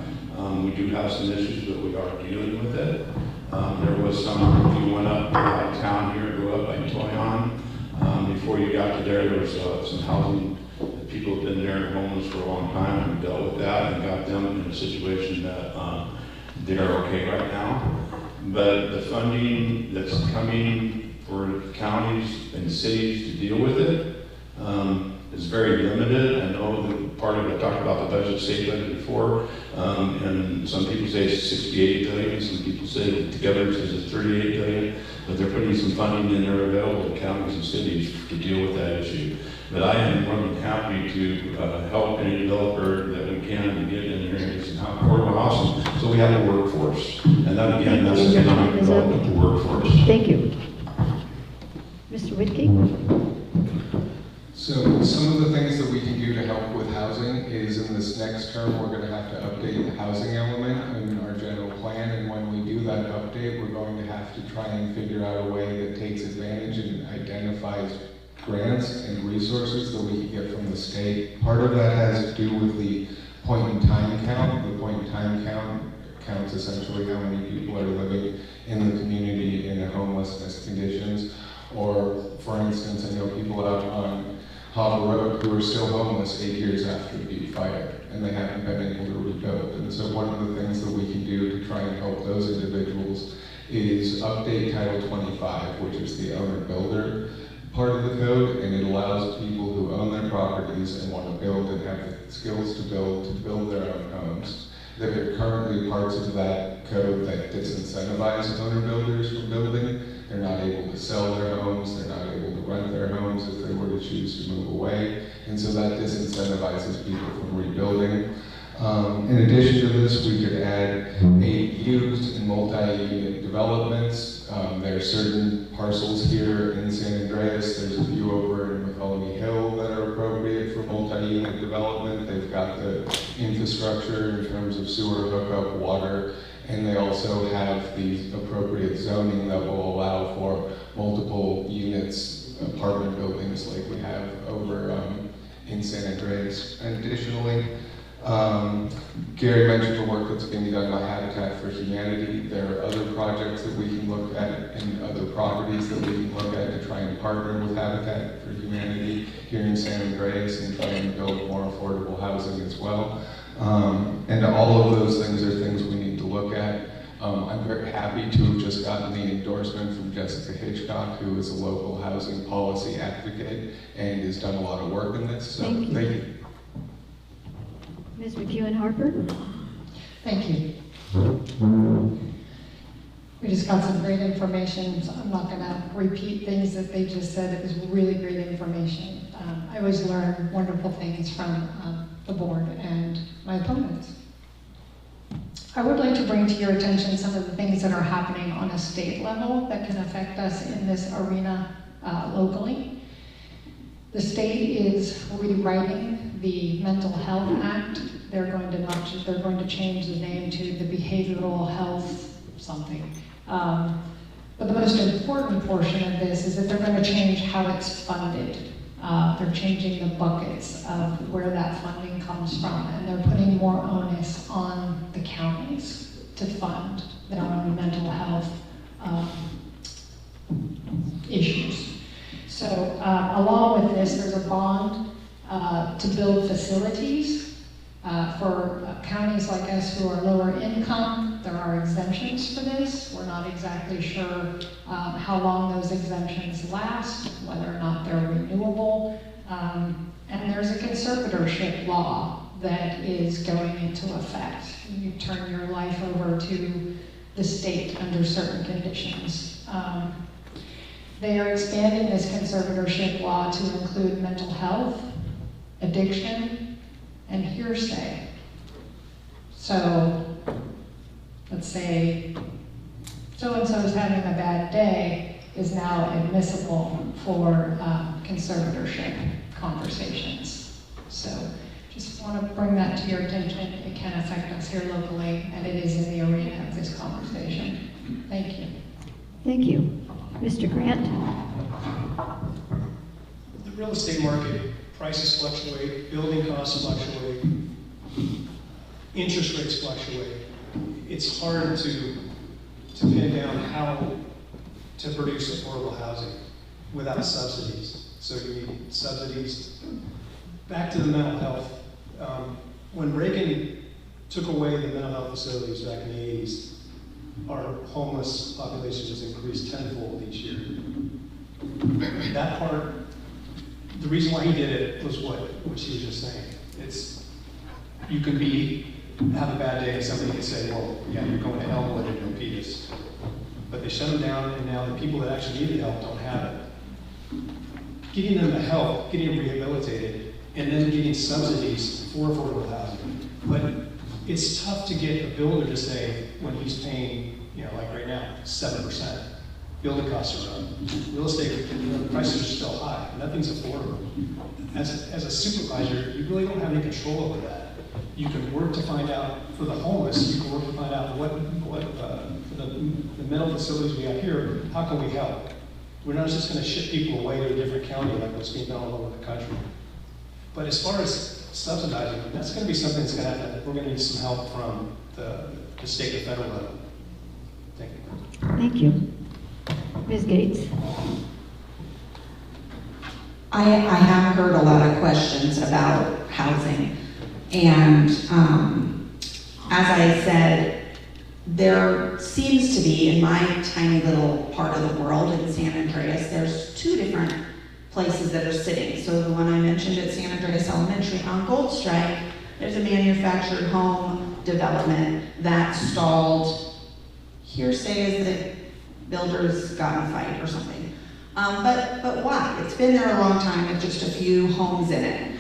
We do have some issues, but we are dealing with it. There was some, if you went up out of town here, go up by Toyon, before you got to there was some housing. People have been there homeless for a long time, and we dealt with that and got them in a situation that they're okay right now. But the funding that's coming for counties and cities to deal with it is very limited. I know that part of it, I talked about the budget, state budget before, and some people say it's 68 billion, some people say together it says it's 38 billion, but they're putting some funding in there available to counties and cities to deal with that issue. But I am more than happy to help any developer that we can to get in here and get some affordable housing so we have a workforce. And that again, that's economic development, the workforce. Thank you. Mr. Whitkey? So some of the things that we can do to help with housing is in this next term, we're going to have to update the housing element in our general plan. And when we do that update, we're going to have to try and figure out a way that takes advantage and identifies grants and resources that we can get from the state. Part of that has to do with the point-in-time count. The point-in-time count counts essentially how many people are living in the community in homelessness conditions. Or, for instance, I know people out on Hobble Road who are still homeless 8 years after being fired, and they haven't been able to rebuild. And so one of the things that we can do to try and help those individuals is update Title 25, which is the owner-builder part of the code, and it allows people who own their properties and want to build and have the skills to build their own homes. There are currently parts of that code that disincentivize owner builders from building. They're not able to sell their homes, they're not able to rent their homes if they were to choose to move away, and so that disincentivizes people from rebuilding. In addition to this, we could add ADUs and multi-unit developments. There are certain parcels here in San Andreas. There's a few over in McCullough Hill that are appropriate for multi-unit development. They've got the infrastructure in terms of sewer hookup, water, and they also have the appropriate zoning that will allow for multiple units, apartment buildings like we have over in San Andreas. And additionally, Gary mentioned the work that's being done by Habitat for Humanity. There are other projects that we can look at and other properties that we can look at to try and partner with Habitat for Humanity here in San Andreas and try and build more affordable housing as well. And all of those things are things we need to look at. I'm very happy to have just gotten the endorsement from Jessica Hitchcock, who is a local housing policy advocate and has done a lot of work in this. So thank you. Ms. McEwen Harper? Thank you. We just got some great information, so I'm not going to repeat things that they just said. It was really great information. I always learn wonderful things from the board and my opponents. I would like to bring to your attention some of the things that are happening on a state level that can affect us in this arena locally. The state is rewriting the Mental Health Act. They're going to change the name to the Behavioral Health something. But the most important portion of this is that they're going to change how it's funded. They're changing the buckets of where that funding comes from, and they're putting more onus on the counties to fund their own mental health issues. So along with this, there's a bond to build facilities. For counties like us who are lower income, there are exemptions for this. We're not exactly sure how long those exemptions last, whether or not they're renewable. And there's a conservatorship law that is going into effect. You turn your life over to the state under certain conditions. They are expanding this conservatorship law to include mental health, addiction, and hearsay. So, let's say so-and-so is having a bad day is now admissible for conservatorship conversations. So, just want to bring that to your attention. It can affect us here locally, and it is in the arena of this conversation. Thank you. Thank you. Mr. Grant? The real estate market, prices fluctuate, building costs fluctuate, interest rates fluctuate. It's hard to pin down how to produce affordable housing without subsidies. So you need subsidies. Back to the mental health. When Reagan took away the mental health facilities back in the 80s, our homeless population has increased tenfold each year. That part, the reason why he did it was what she was just saying. It's, you can have a bad day and somebody can say, well, yeah, you're going to Elmwood and Milpitas. But they shut them down, and now the people that actually need the help don't have it. Getting them the help, getting them rehabilitated, and then getting subsidies for affordable housing. But it's tough to get a builder to say, when he's paying, like right now, 7%, building costs are up. Real estate, the prices are still high. Nothing's affordable. As a supervisor, you really don't have any control over that. You can work to find out, for the homeless, you can work to find out what for the mental facilities we have here, how can we help? We're not just going to ship people away to a different county like what's being done all over the country. But as far as subsidizing, that's going to be something that's going to have to, we're going to need some help from the state and federal level. Thank you. Thank you. Ms. Gates? I have heard a lot of questions about housing. And as I said, there seems to be, in my tiny little part of the world in San Andreas, there's two different places that are sitting. So the one I mentioned at San Andreas Elementary on Goldstrike, there's a manufactured home development that stalled. Hearsay is that builders got in a fight or something. But why? It's been there a long time with just a few homes in it.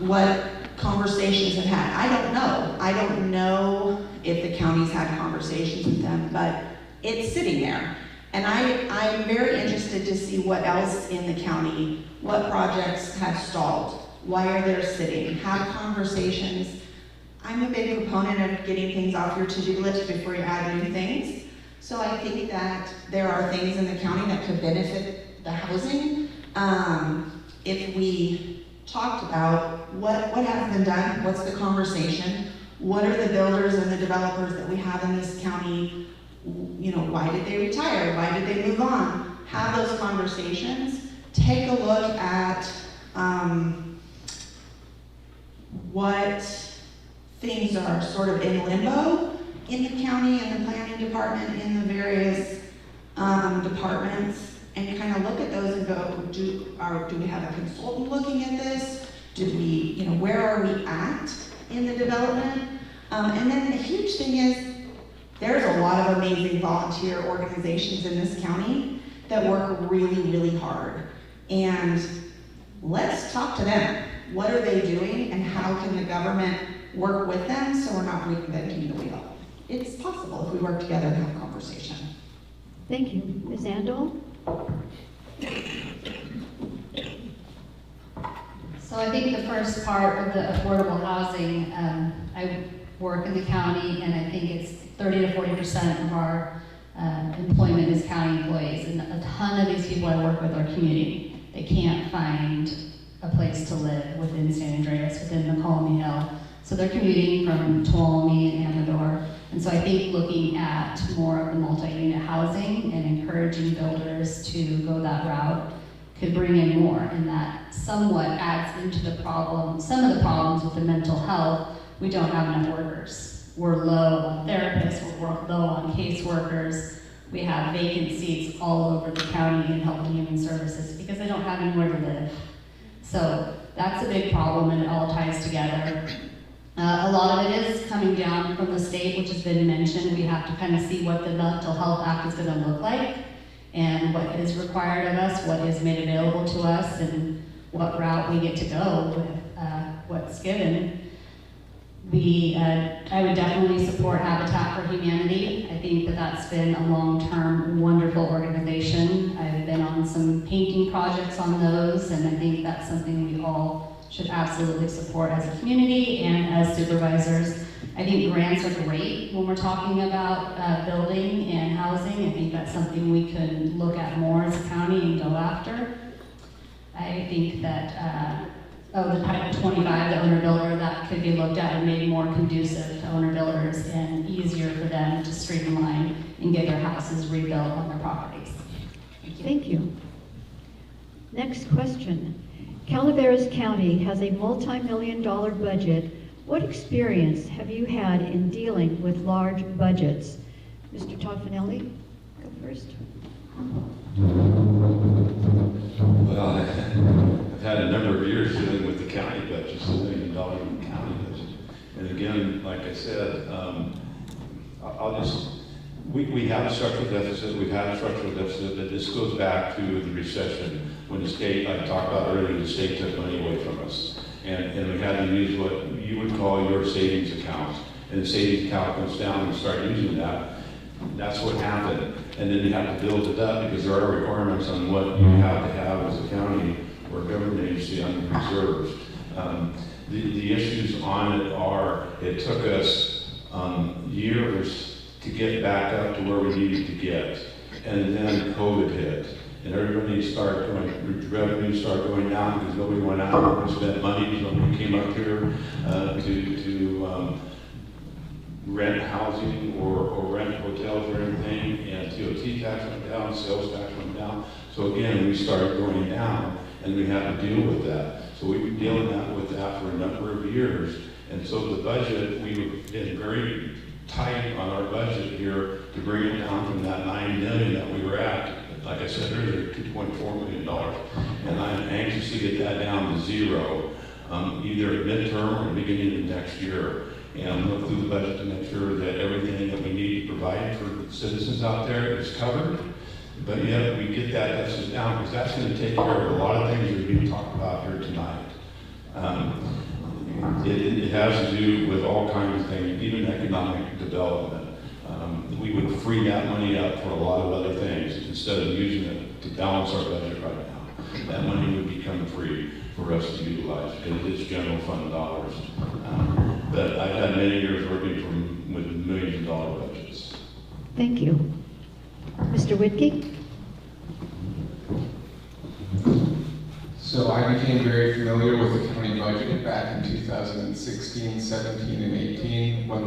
What conversations have had? I don't know. I don't know if the county's had conversations with them, but it's sitting there. And I'm very interested to see what else in the county, what projects have stalled, why are they sitting, have conversations. I'm a big proponent of getting things off your to-do list before you add new things. So I think that there are things in the county that could benefit the housing. If we talked about what has been done, what's the conversation, what are the builders and the developers that we have in this county, why did they retire, why did they move on? Have those conversations, take a look at what things are sort of in limbo in the county and the planning department, in the various departments, and kind of look at those and go, do we have a consultant looking at this? Do we, where are we at? in the development. And then the huge thing is, there's a lot of amazing volunteer organizations in this county that work really, really hard. And let's talk to them. What are they doing and how can the government work with them so we're not reinventing the wheel? It's possible if we work together and have a conversation. Thank you. Ms. Andol? So I think the first part of the affordable housing, I work in the county, and I think it's 30 to 40% of our employment is county employees, and a ton of these people I work with are commuting. They can't find a place to live within San Andreas, within McCallum Hill. So they're commuting from Tuolumne and Amador. And so I think looking at more of the multi-unit housing and encouraging builders to go that route could bring in more, and that somewhat adds into the problem, some of the problems with the mental health. We don't have enough workers. We're low on therapists, we're low on caseworkers. We have vacant seats all over the county in Health and Human Services because they don't have anywhere to live. So that's a big problem, and it all ties together. A lot of it is coming down from the state, which has been mentioned. We have to kind of see what the Mental Health Act is going to look like and what is required of us, what is made available to us, and what route we get to go with what's given. I would definitely support Habitat for Humanity. I think that that's been a long-term, wonderful organization. I've been on some painting projects on those, and I think that's something we all should absolutely support as a community and as supervisors. I think grants are great when we're talking about building and housing. I think that's something we can look at more as a county and go after. I think that the Title 25, the owner builder, that could be looked at and made more conducive to owner builders and easier for them to streamline and get their houses rebuilt on their properties. Thank you. Next question. Calaveras County has a multi-million-dollar budget. What experience have you had in dealing with large budgets? Mr. Toffanelli, go first. Well, I've had a number of years dealing with the county budget, $1 million county budget. And again, like I said, we have a structural deficit, we've had a structural deficit, but this goes back to the recession when the state, like I talked about earlier, the state took money away from us. And we had to use what you would call your savings account. And the savings account comes down and start using that. That's what happened. And then you have to build it up because there are requirements on what you have to have as a county or a government agency on the reserves. The issues on it are, it took us years to get back up to where we needed to get. And then COVID hit. And everybody revenue started going down because nobody went out and spent money. Nobody came up here to rent housing or rent hotels or anything. And TOT tax went down, sales tax went down. So again, we started going down and we had to deal with that. So we've been dealing with that for a number of years. And so the budget, we've been very tight on our budget here to bring it down from that $9 million that we were at. Like I said earlier, $2.4 million. And I'm anxious to get that down to zero, either midterm or beginning of next year. And look through the budget to make sure that everything that we need to provide for citizens out there is covered. But yet we get that deficit down because that's going to take care of a lot of things that are being talked about here tonight. It has to do with all kinds of things, even economic development. We would free that money up for a lot of other things instead of using it to balance our budget right now. That money would become free for us to utilize because it is general fund dollars. But I've had many years working with millions of dollar budgets. Thank you. Mr. Whitkey? So I became very familiar with the county budget back in 2016, 17, and 18 when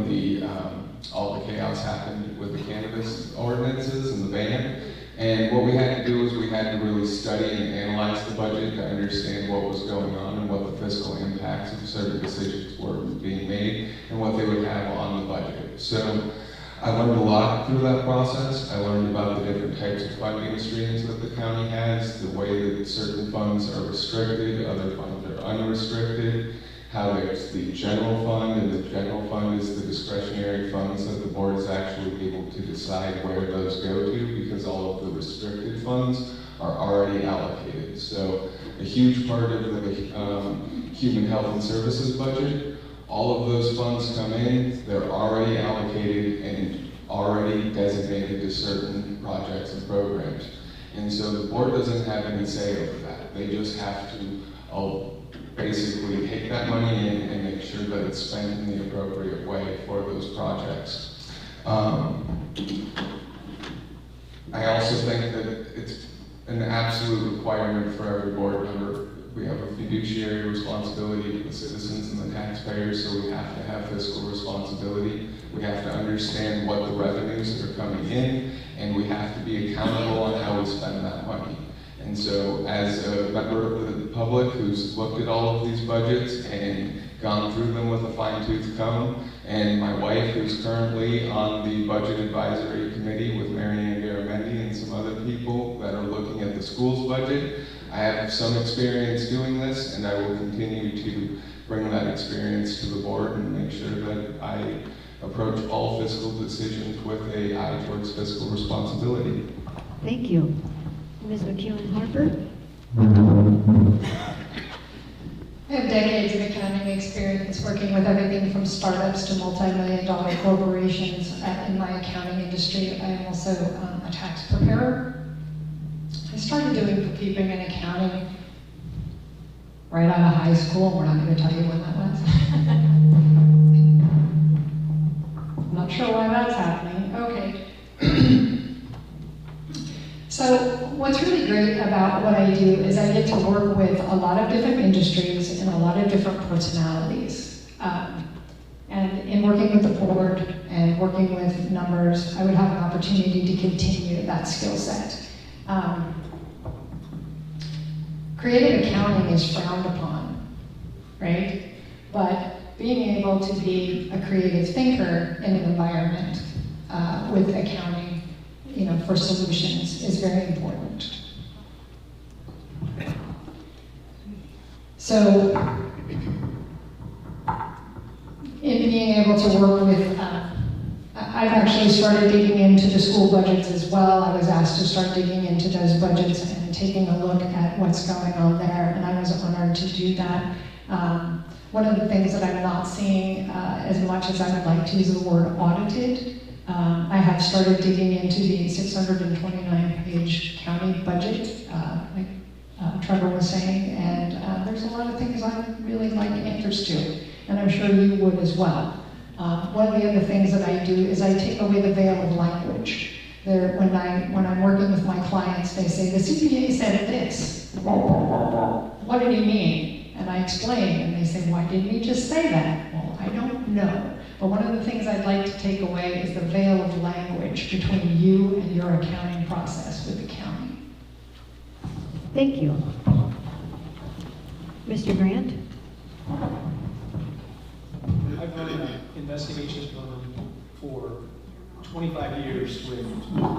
all the chaos happened with the cannabis ordinances and the ban. And what we had to do is we had to really study and analyze the budget to understand what was going on and what the fiscal impacts of certain decisions were being made and what they would have on the budget. So I learned a lot through that process. I learned about the different types of funding streams that the county has, the way that certain funds are restricted, other funds are unrestricted, how there's the general fund, and the general fund is the discretionary funds that the board is actually able to decide where those go to, because all of the restricted funds are already allocated. So a huge part of the human health and services budget, all of those funds come in, they're already allocated and already designated to certain projects and programs. And so the board doesn't have any say over that. They just have to basically take that money in and make sure that it's spent in the appropriate way for those projects. I also think that it's an absolute requirement for every board member. We have a fiduciary responsibility to the citizens and the taxpayers, so we have to have fiscal responsibility. We have to understand what the revenues that are coming in, and we have to be accountable on how we spend that money. And so as a member of the public who's looked at all of these budgets and gone through them with a fine-tooth comb, and my wife who's currently on the Budget Advisory Committee with Marianne Garamendi and some other people that are looking at the school's budget, I have some experience doing this, and I will continue to bring that experience to the board and make sure that I approach all fiscal decisions with an eye towards fiscal responsibility. Thank you. Ms. McEwen-Harper? I have decades of accounting experience working with everything from startups to multi-million-dollar corporations in my accounting industry. I am also a tax preparer. I started doing bookkeeping and accounting right out of high school. We're not going to tell you when that was. I'm not sure why that's happening. Okay. So what's really great about what I do is I get to work with a lot of different industries and a lot of different personalities. And in working with the board and working with numbers, I would have an opportunity to continue that skill set. Creative accounting is frowned upon, right? But being able to be a creative thinker in an environment with accounting, for solutions is very important. So, in being able to work with, I've actually started digging into the school budgets as well. I was asked to start digging into those budgets and taking a look at what's going on there, and I was honored to do that. One of the things that I'm not seeing as much as I would like to is the word audited. I have started digging into the 629-page county budget, like Trevor was saying, and there's a lot of things I would really like answers to, and I'm sure you would as well. One of the other things that I do is I take away the veil of language. When I'm working with my clients, they say, the CPA said this. What did he mean? And I explain, and they say, why didn't he just say that? Well, I don't know. But one of the things I'd like to take away is the veil of language between you and your accounting process with the county. Thank you. Mr. Grant? I've run an investigations firm for 25 years with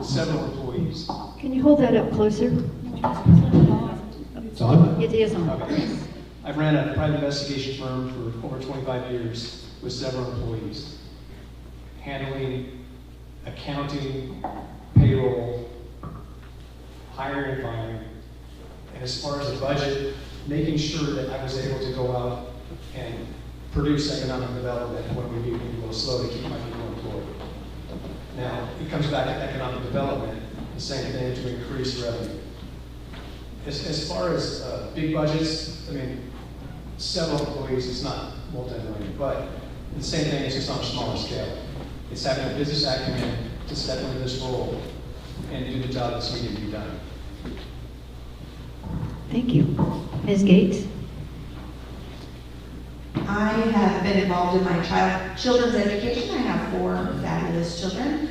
several employees. Can you hold that up closer? It's on? It is on. Okay. I've ran a private investigation firm for over 25 years with several employees, handling accounting, payroll, hiring and firing, and as far as the budget, making sure that I was able to go out and produce economic development when we need to go slow to keep my people employed. Now, it comes back to economic development, the same thing to increase revenue. As far as big budgets, I mean, several employees, it's not multi-million, but the same thing, it's just on a smaller scale. It's having a business acumen to step into this role and do the job that's needed to be done. Thank you. Ms. Gates? I have been involved in my children's education. I have 4 fabulous children.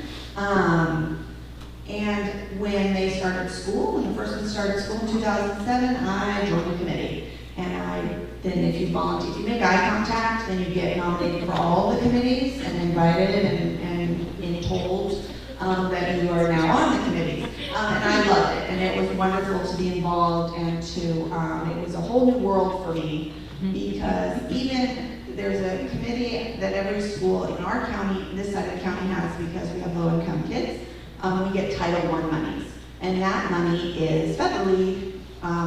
And when they started school, when the first one started school in 2007, I joined the committee. And then if you volunteer, if you make eye contact, then you get nominated for all the committees and invited and told that you are now on the committee. And I loved it, and it was wonderful to be involved and to, it was a whole new world for me Because even, there's a committee that every school in our county, this side of the county has, because we have low-income kids, we get Title I monies. And that money is federally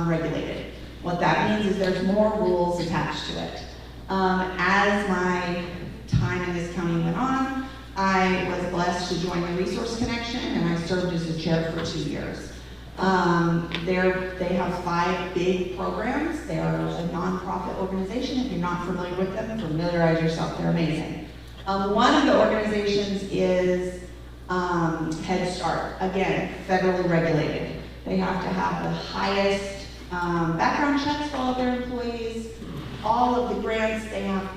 regulated. What that means is there's more rules attached to it. As my time in this county went on, I was blessed to join the Resource Connection, and I served as the chair for 2 years. They have 5 big programs. They are a nonprofit organization. If you're not familiar with them, familiarize yourself. They're amazing. One of the organizations is Head Start. Again, federally regulated. They have to have the highest background checks for all of their employees. All of the grants,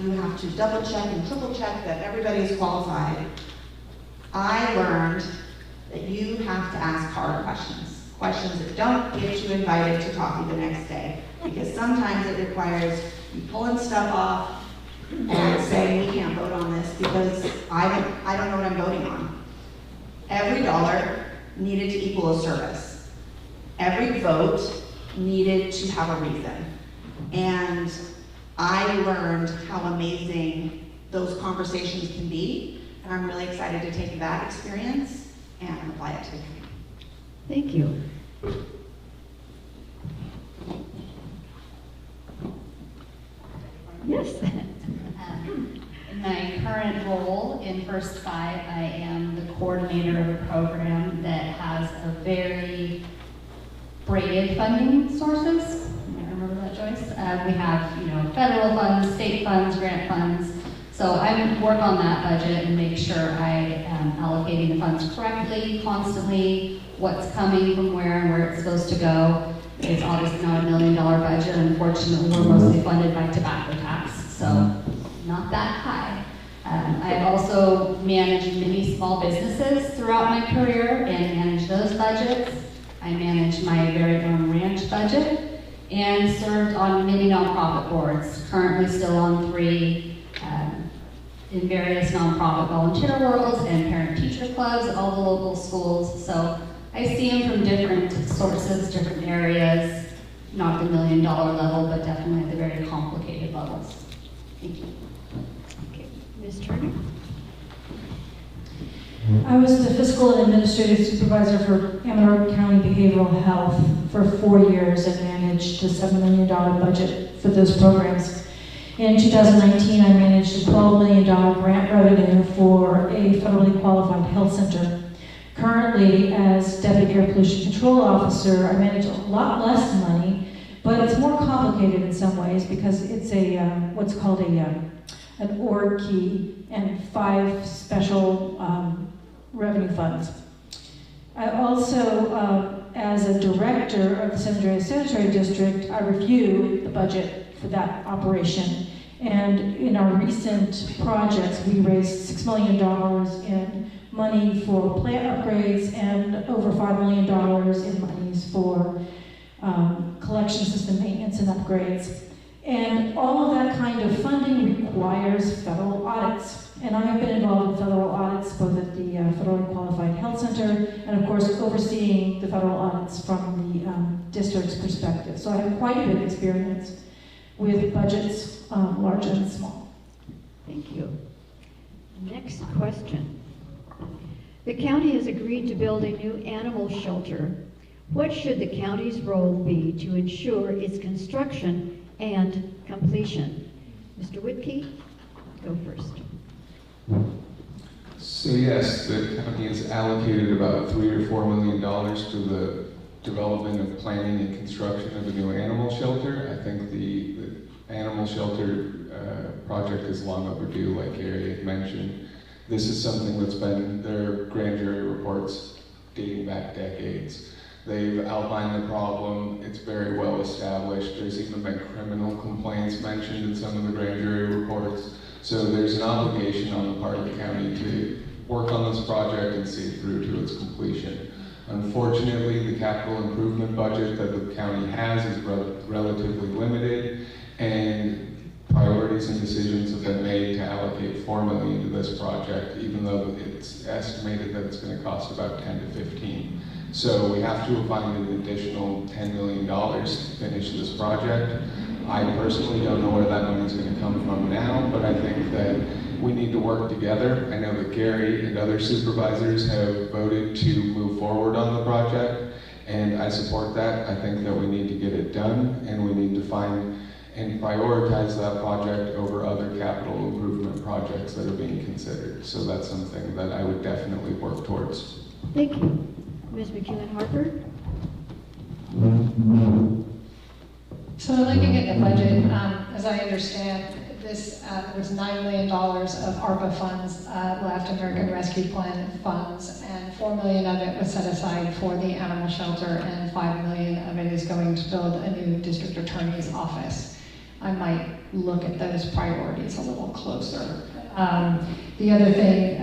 you have to double check and triple check that everybody is qualified. I learned that you have to ask hard questions. Questions that don't get you invited to coffee the next day. Because sometimes it requires you pulling stuff off and saying we can't vote on this because I don't know what I'm voting on. Every dollar needed to equal a service. Every vote needed to have a reason. And I learned how amazing those conversations can be, and I'm really excited to take that experience and apply it to the community. Thank you. Yes. In my current role in First Five, I am the coordinator of a program that has a very braided funding sources. You might remember that, Joyce? We have, federal funds, state funds, grant funds. So I work on that budget and make sure I am allocating the funds correctly, constantly, what's coming from where and where it's supposed to go. It's obviously not $1 million budget. Unfortunately, we're mostly funded by tobacco tax, so not that high. I've also managed many small businesses throughout my career and managed those budgets. I managed my very own ranch budget and served on many nonprofit boards, currently still on 3 in various nonprofit volunteer worlds and parent-teacher clubs at all the local schools. So I see them from different sources, different areas, not the $1 million level, but definitely at the very complicated levels. Thank you. Okay, Ms. Turner. I was the fiscal and administrative supervisor for Amador County Behavioral Health for 4 years and managed a $7 million budget for those programs. In 2019, I managed a $12 million grant revenue for a federally qualified health center. Currently, as Deputy Air Pollution Control Officer, I manage a lot less money, but it's more complicated in some ways because it's a what's called an org key and 5 special revenue funds. I also, as a director of the San Andreas Sanitary District, I review the budget for that operation. And in our recent projects, we raised $6 million in money for plant upgrades and over $5 million in monies for collection system maintenance and upgrades. And all of that kind of funding requires federal audits. And I have been involved in federal audits, both at the Federally Qualified Health Center and, of course, overseeing the federal audits from the district's perspective. So I have quite a bit of experience with budgets, large and small. Thank you. Next question. The county has agreed to build a new animal shelter. What should the county's role be to ensure its construction and completion? Mr. Whitkey, go first. So yes, the county has allocated about $3 or $4 million to the development of planning and construction of a new animal shelter. I think the animal shelter project is long overdue, like Gary had mentioned. This is something that's been, their grand jury reports dating back decades. They've outlined the problem, it's very well established. There's even been criminal complaints mentioned in some of the grand jury reports. So there's an obligation on the part of the county to work on this project and see it through to its completion. Unfortunately, the capital improvement budget that the county has is relatively limited, and priorities and decisions have been made to allocate $4 million to this project, even though it's estimated that it's going to cost about 10 to 15. So we have to find an additional $10 million to finish this project. I personally don't know where that money is going to come from now, but I think that we need to work together. I know that Gary and other supervisors have voted to move forward on the project, and I support that. I think that we need to get it done, and we need to find and prioritize that project over other capital improvement projects that are being considered. So that's something that I would definitely work towards. Thank you. Ms. McEwen-Harper? So looking at the budget, as I understand, this was $9 million of ARPA funds left, American Rescue Plan funds, and $4 million of it was set aside for the animal shelter, and $5 million of it is going to build a new district attorney's office. I might look at those priorities a little closer. The other thing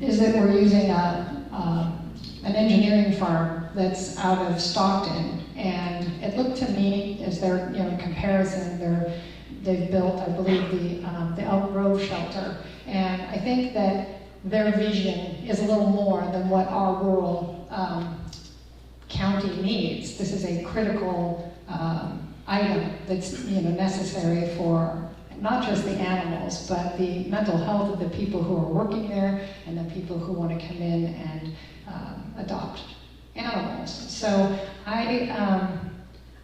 is that we're using an engineering firm that's out of Stockton, and it looked to me as their comparison, they've built, I believe, the Elk Grove shelter, and I think that their vision is a little more than what our rural county needs. This is a critical item that's necessary for not just the animals, but the mental health of the people who are working there and the people who want to come in and adopt animals. So I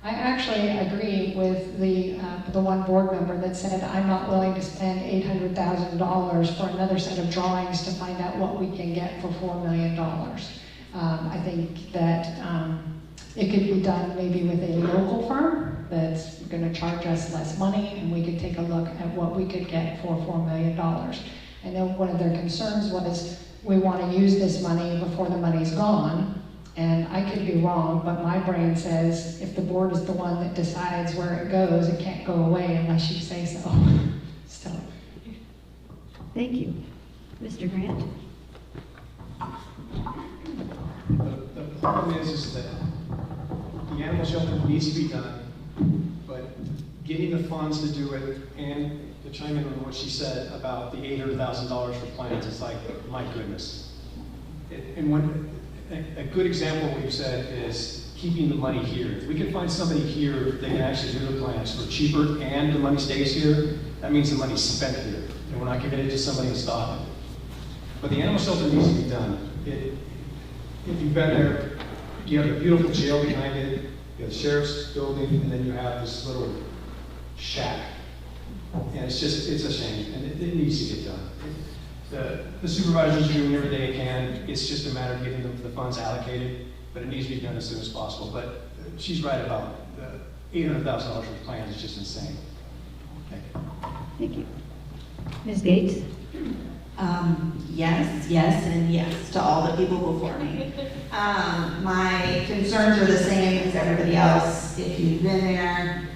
actually agree with the one board member that said, I'm not willing to spend $800,000 for another set of drawings to find out what we can get for $4 million. I think that it could be done maybe with a local firm that's going to charge us less money, and we could take a look at what we could get for $4 million. I know one of their concerns was we want to use this money before the money's gone, and I could be wrong, but my brain says if the board is the one that decides where it goes, it can't go away unless you say so. So. Thank you. Mr. Grant? The problem is that the animal shelter needs to be done, but getting the funds to do it, and to chime in on what she said about the $800,000 for plans, it's like, my goodness. And a good example of what you said is keeping the money here. If we can find somebody here that can actually do the plans for cheaper and the money stays here, that means the money's spent here, and we're not giving it to somebody in Stockton. But the animal shelter needs to be done. If you've been there, you have a beautiful jail behind it, you have the sheriff's building, and then you have this little shack. And it's a shame, and it needs to get done. The supervisors are doing everything they can. It's just a matter of getting the funds allocated, but it needs to be done as soon as possible. But she's right about the $800,000 for the plans is just insane. Thank you. Thank you. Ms. Gates? Yes, and yes to all the people before me. My concerns are the same as everybody else. If you've been there,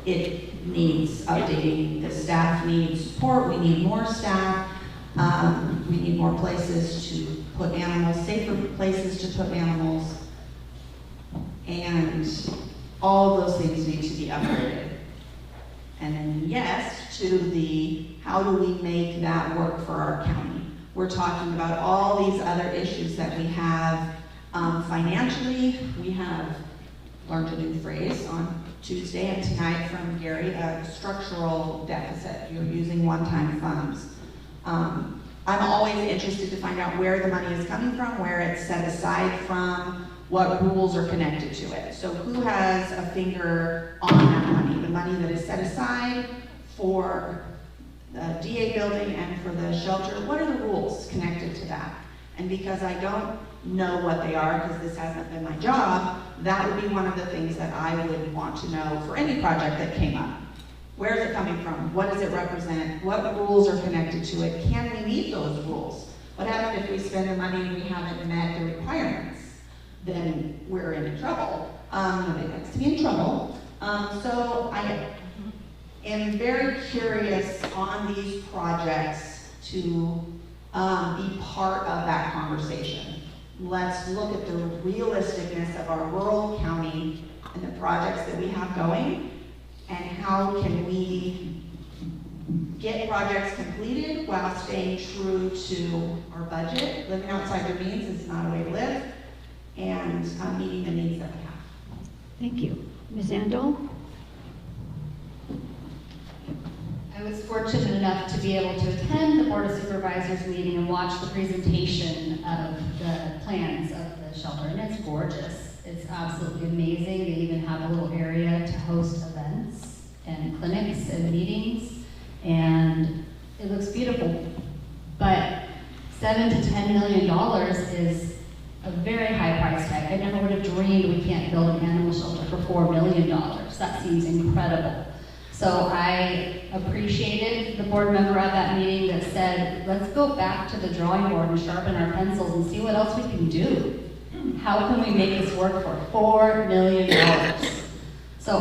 it needs updating. The staff needs support. We need more staff. We need more places to put animals, safer places to put animals. And all of those things need to be upgraded. And then yes to the how do we make that work for our county. We're talking about all these other issues that we have financially. We have learned a new phrase on Tuesday and tonight from Gary, a structural deficit. You're using one-time funds. I'm always interested to find out where the money is coming from, where it's set aside from, what rules are connected to it. So who has a finger on that money? The money that is set aside for the DA building and for the shelter, what are the rules connected to that? And because I don't know what they are, because this hasn't been my job, that would be one of the things that I would want to know for any project that came up. Where is it coming from? What does it represent? What rules are connected to it? Can we meet those rules? What happens if we spend the money and we haven't met the requirements? Then we're in trouble. Nobody likes to be in trouble. So I am very curious on these projects to be part of that conversation. Let's look at the realisticness of our rural county and the projects that we have going, and how can we get projects completed while staying true to our budget. Living outside their means is not a way to live, and meeting the needs that we have. Thank you. Ms. Andol? I was fortunate enough to be able to attend the Board of Supervisors meeting and watch the presentation of the plans of the shelter, and it's gorgeous. It's absolutely amazing. They even have a little area to host events and clinics and meetings, and it looks beautiful. But $7 to $10 million is a very high price tag. I never would have dreamed we can't build an animal shelter for $4 million. That seems incredible. So I appreciated the board member at that meeting that said, let's go back to the drawing board and sharpen our pencils and see what else we can do. How can we make this work for $4 million? So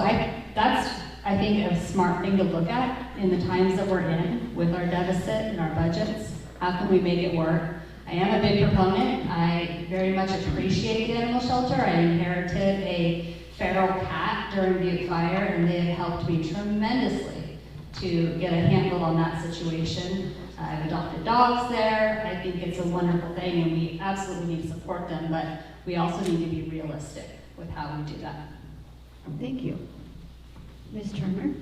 that's, I think, a smart thing to look at in the times that we're in with our deficit and our budgets. How can we make it work? I am a big proponent. I very much appreciate the animal shelter. I inherited a feral cat during Butte Fire, and they have helped me tremendously to get a handle on that situation. I've adopted dogs there. I think it's a wonderful thing, and we absolutely need to support them, but we also need to be realistic with how we do that. Thank you. Ms. Turner?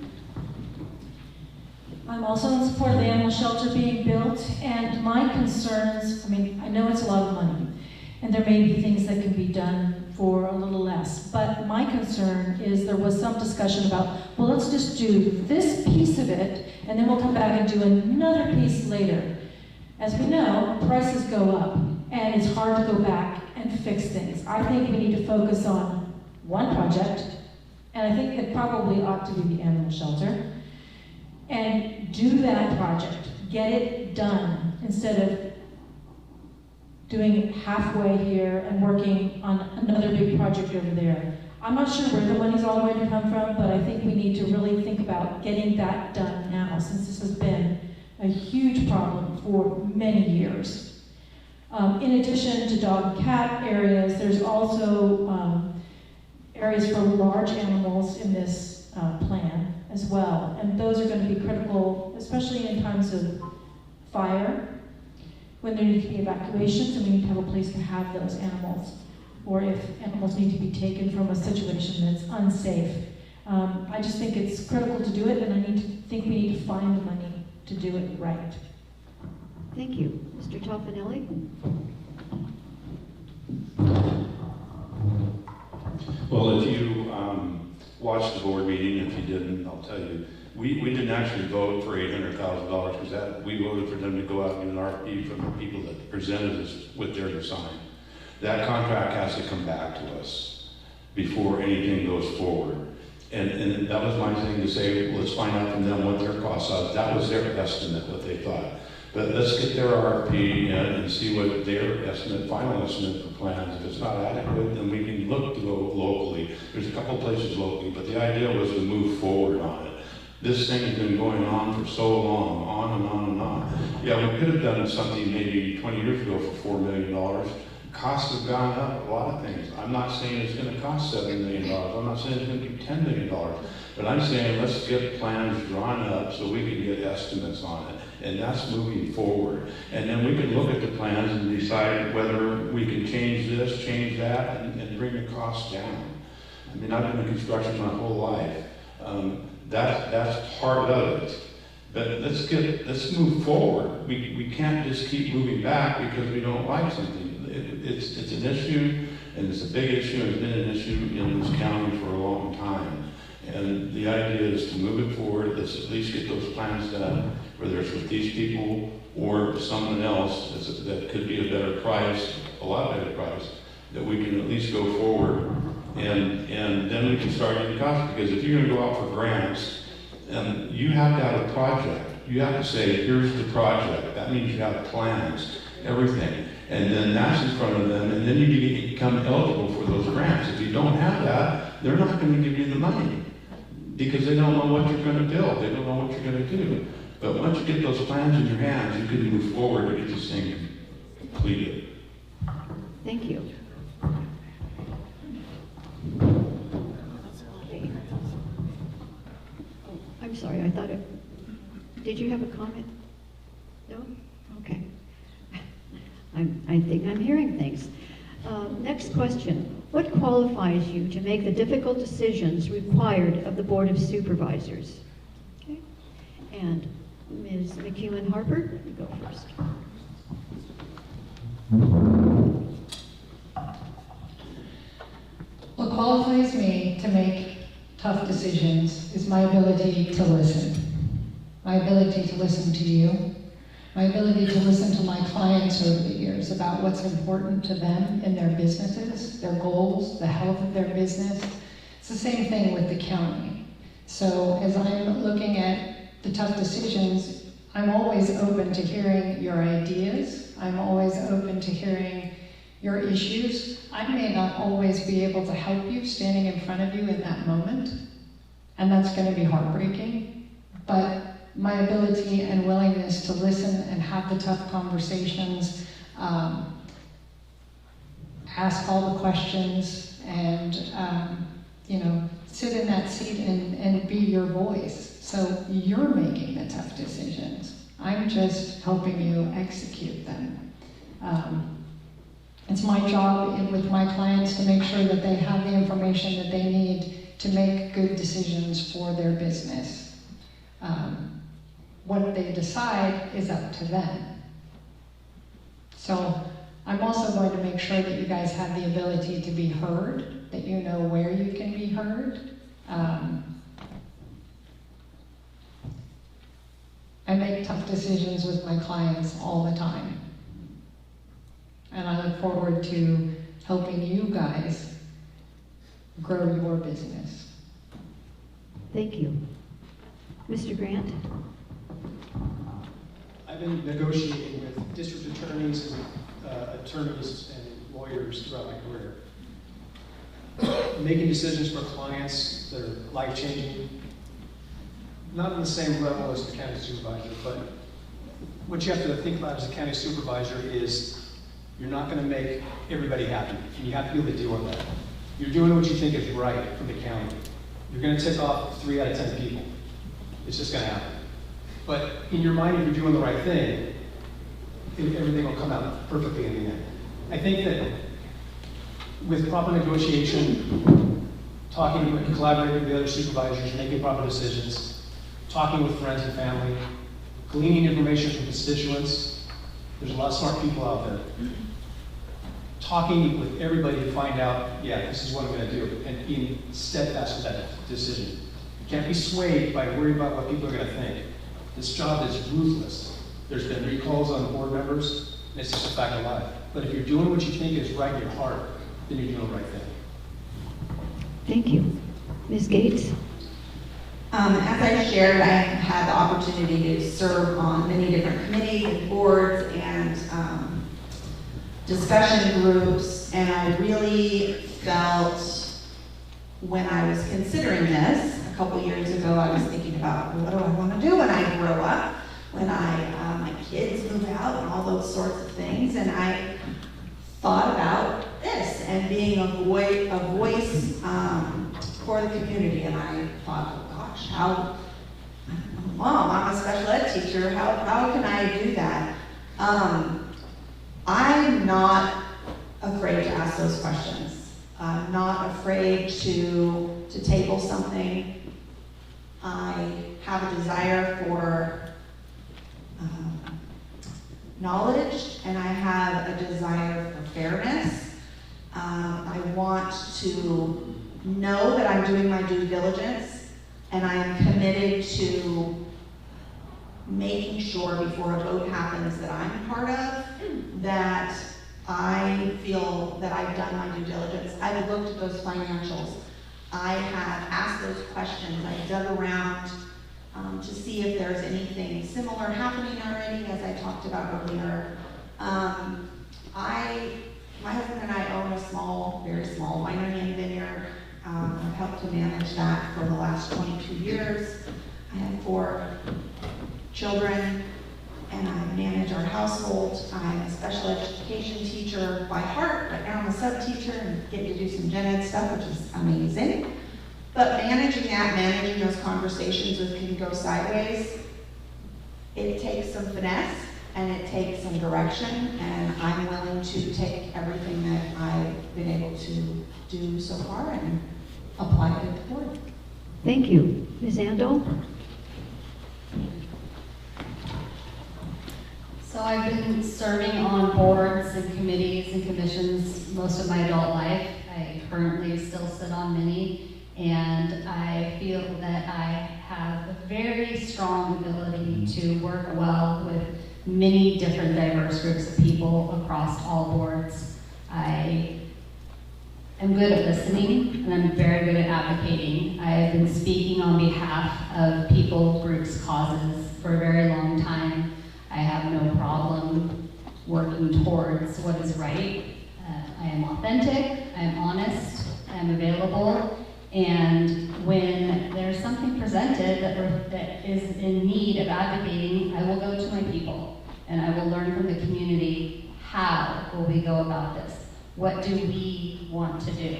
I'm also in support of the animal shelter being built, and my concerns, I mean, I know it's a lot of money, and there may be things that can be done for a little less, but my concern is there was some discussion about, well, let's just do this piece of it, and then we'll come back and do another piece later. As we know, prices go up, and it's hard to go back and fix things. I think we need to focus on one project, and I think it probably ought to be the animal shelter, and do that project, get it done, instead of doing it halfway here and working on another big project over there. I'm not sure where the money's all going to come from, but I think we need to really think about getting that done now, since this has been a huge problem for many years. In addition to dog and cat areas, there's also areas for large animals in this plan as well, and those are going to be critical, especially in times of fire, when there need to be evacuations, and we need to have a place to have those animals, or if animals need to be taken from a situation that's unsafe. I just think it's critical to do it, and I think we need to find the money to do it right. Thank you. Mr. Toffanelli? Well, if you watched the board meeting, if you didn't, I'll tell you, we didn't actually vote for $800,000 because we voted for them to go out and get an RFP from the people that presented us with their design. That contract has to come back to us before anything goes forward. And that was my thing to say, well, let's find out from them what their costs are. That was their estimate, what they thought. But let's get their RFP and see what their estimate, final estimate for plans. If it's not adequate, then we can look to go locally. There's a couple places locally, but the idea was to move forward on it. This thing has been going on for so long, on and on and on. Yeah, we could have done something maybe 20 years ago for $4 million. Costs have gone up, a lot of things. I'm not saying it's going to cost $7 million. I'm not saying it's going to be $10 million. But I'm saying let's get plans drawn up so we can get estimates on it. And that's moving forward. And then we can look at the plans and decide whether we can change this, change that, and bring the costs down. I mean, I've been in construction my whole life. That's part of it. But let's move forward. We can't just keep moving back because we don't like something. It's an issue, and it's a big issue, and it's been an issue in this county for a long time. And the idea is to move it forward. Let's at least get those plans done, whether it's with these people or someone else that could be a better price, a lot better price, that we can at least go forward. And then we can start getting costs, because if you're going to go out for grants, you have to have a project. You have to say, here's the project. That means you have plans, everything. And then that's in front of them, and then you become eligible for those grants. If you don't have that, they're not going to give you the money, because they don't know what you're going to build. They don't know what you're going to do. But once you get those plans in your hands, you can move forward to get this thing completed. Thank you. I'm sorry, I thought it... did you have a comment? No? Okay. I think I'm hearing things. Next question. What qualifies you to make the difficult decisions required of the Board of Supervisors? Okay. And Ms. McEwen Harper, you go first. What qualifies me to make tough decisions is my ability to listen. My ability to listen to you. My ability to listen to my clients over the years about what's important to them in their businesses, their goals, the health of their business. It's the same thing with the county. So as I'm looking at the tough decisions, I'm always open to hearing your ideas. I'm always open to hearing your issues. I may not always be able to help you standing in front of you in that moment, and that's going to be heartbreaking. But my ability and willingness to listen and have the tough conversations, ask all the questions, and sit in that seat and be your voice. So you're making the tough decisions. I'm just helping you execute them. It's my job with my clients to make sure that they have the information that they need to make good decisions for their business. What they decide is up to them. So I'm also going to make sure that you guys have the ability to be heard, that you know where you can be heard. I make tough decisions with my clients all the time. And I look forward to helping you guys grow your business. Thank you. Mr. Grant? I've been negotiating with district attorneys and attorneys and lawyers throughout my career. Making decisions for clients that are life-changing, not on the same level as the county supervisor, but what you have to think about as a county supervisor is you're not going to make everybody happy, and you have to be able to deal with that. You're doing what you think is right for the county. You're going to tick off 3 out of 10 people. It's just going to happen. But in your mind, if you're doing the right thing, everything will come out perfectly in the end. I think that with proper negotiation, talking and collaborating with the other supervisors, making proper decisions, talking with friends and family, gleaning information from constituents, there's a lot of smart people out there. Talking with everybody to find out, yeah, this is what I'm going to do, and being steadfast with that decision. You can't be swayed by worrying about what people are going to think. This job is ruthless. There's been recalls on board members, and it's just a fact of life. But if you're doing what you think is right in your heart, then you're doing the right thing. Thank you. Ms. Gates? As I shared, I have had the opportunity to serve on many different committees and boards and discussion groups, and I really felt when I was considering this a couple years ago, I was thinking about what do I want to do when I grow up, when my kids move out and all those sorts of things, and I thought about this and being a voice for the community, and I thought, oh gosh, Mom, I'm a special ed teacher, how can I do that? I'm not afraid to ask those questions. I'm not afraid to table something. I have a desire for knowledge, and I have a desire for fairness. I want to know that I'm doing my due diligence, and I am committed to making sure before a vote happens that I'm part of, that I feel that I've done my due diligence. I've looked at those financials. I have asked those questions. I've dug around to see if there's anything similar happening already, as I talked about earlier. My husband and I own a small, very small winery and vineyard. I've helped to manage that for the last 22 years. I have 4 children, and I manage our household. I'm a special education teacher by heart. Right now I'm a sub-teacher and get to do some gen ed stuff, which is amazing. But managing those conversations that can go sideways, it takes some finesse and it takes some direction, and I'm willing to take everything that I've been able to do so far and apply it at the board. Thank you. Ms. Andel? So I've been serving on boards and committees and commissions most of my adult life. I currently still sit on many, and I feel that I have a very strong ability to work well with many different diverse groups of people across all boards. I am good at listening, and I'm very good at advocating. I have been speaking on behalf of people, groups, causes for a very long time. I have no problem working towards what is right. I am authentic, I am honest, I am available, and when there's something presented that is in need of advocating, I will go to my people, and I will learn from the community, how will we go about this? What do we want to do?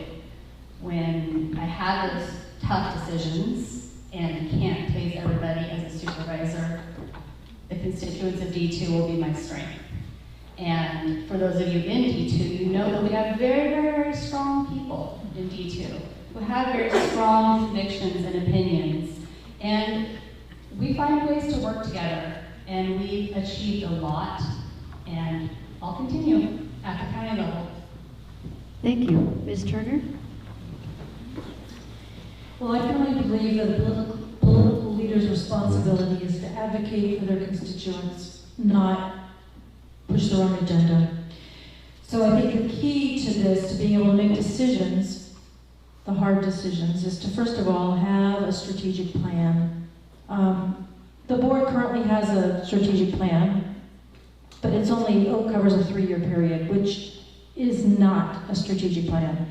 When I have those tough decisions and can't please everybody as a supervisor, the constituents of D2 will be my strength. And for those of you in D2, you know that we have very, very, very strong people in D2 who have very strong convictions and opinions. And we find ways to work together, and we've achieved a lot, and I'll continue at the county level. Thank you. Ms. Turner? Well, I firmly believe that a political leader's responsibility is to advocate for their constituents, not push their own agenda. So I think the key to this, to being able to make decisions, the hard decisions, is to first of all have a strategic plan. The board currently has a strategic plan, but it's only covers a 3-year period, which is not a strategic plan.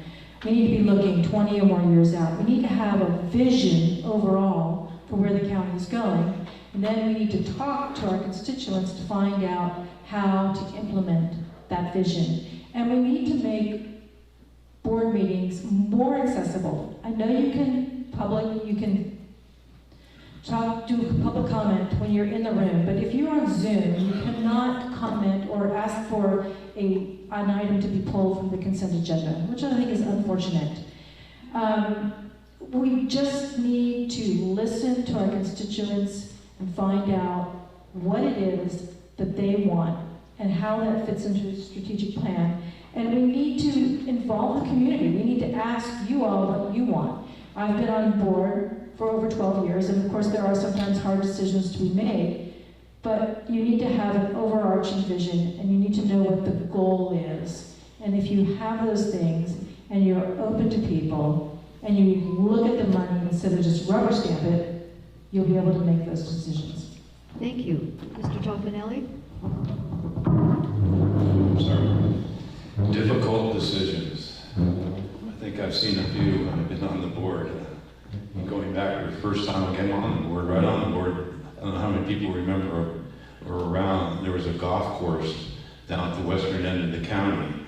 We need to be looking 20 or more years out. We need to have a vision overall for where the county is going, and then we need to talk to our constituents to find out how to implement that vision. And we need to make board meetings more accessible. I know you can do public comment when you're in the room, but if you're on Zoom, you cannot comment or ask for an item to be pulled from the consent agenda, which I think is unfortunate. We just need to listen to our constituents and find out what it is that they want and how that fits into a strategic plan. And we need to involve the community. We need to ask you all what you want. I've been on board for over 12 years, and of course there are sometimes hard decisions to be made, but you need to have an overarching vision, and you need to know what the goal is. And if you have those things, and you're open to people, and you look at the money instead of just rubber stamp it, you'll be able to make those decisions. Thank you. Mr. Toffanelli? Sorry. Difficult decisions. I think I've seen a few when I've been on the board. Going back to the first time I came on the board, right on the board, I don't know how many people remember or around, there was a golf course down at the western end of the county.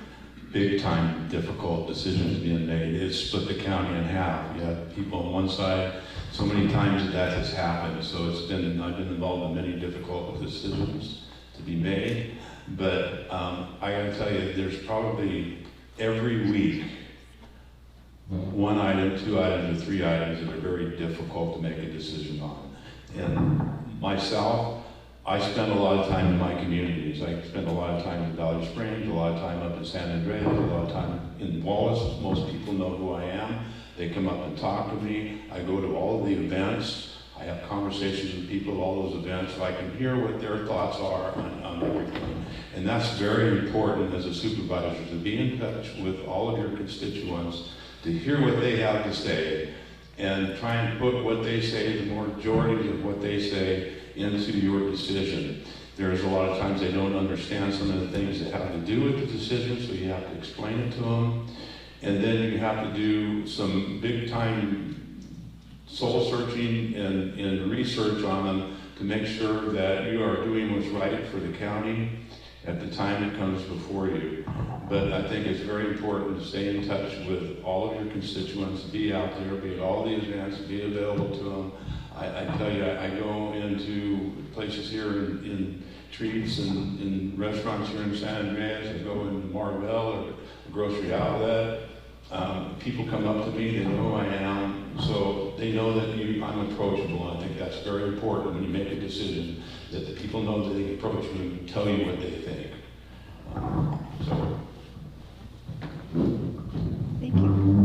Big time difficult decisions being made. It split the county in half. You had people on one side. So many times that has happened. So I've been involved in many difficult decisions to be made. But I gotta tell you, there's probably every week 1 item, 2 items, or 3 items that are very difficult to make a decision on. And myself, I spend a lot of time in my communities. I spend a lot of time in Valley Springs, a lot of time up in San Andreas, a lot of time in Wallace. Most people know who I am. They come up and talk to me. I go to all of the events. I have conversations with people at all those events so I can hear what their thoughts are on everything. And that's very important as a supervisor, to be in touch with all of your constituents, to hear what they have to say, and try and put what they say, the majority of what they say, into your decision. There's a lot of times they don't understand some of the things that have to do with the decision, so you have to explain it to them. And then you have to do some big time soul searching and research on them to make sure that you are doing what's right for the county at the time it comes before you. But I think it's very important to stay in touch with all of your constituents, be out there, be at all the events, be available to them. I tell you, I go into places here in Treats and in restaurants here in San Andreas. I go into Marvell or a grocery outlet. People come up to me, they know who I am, so they know that I'm approachable. I think that's very important when you make a decision, that the people know that they can approach you and tell you what they think. Thank you.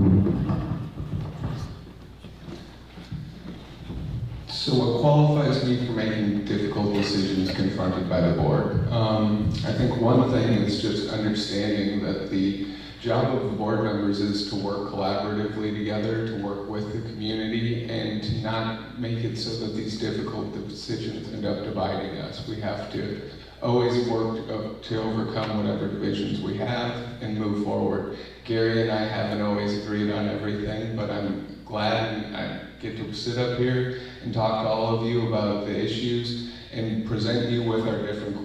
So what qualifies me for making difficult decisions confronted by the board? I think one thing is just understanding that the job of the board members is to work collaboratively together, to work with the community, and to not make it so that these difficult decisions end up dividing us. We have to always work to overcome whatever divisions we have and move forward. Gary and I haven't always agreed on everything, but I'm glad I get to sit up here and talk to all of you about the issues and present you with our different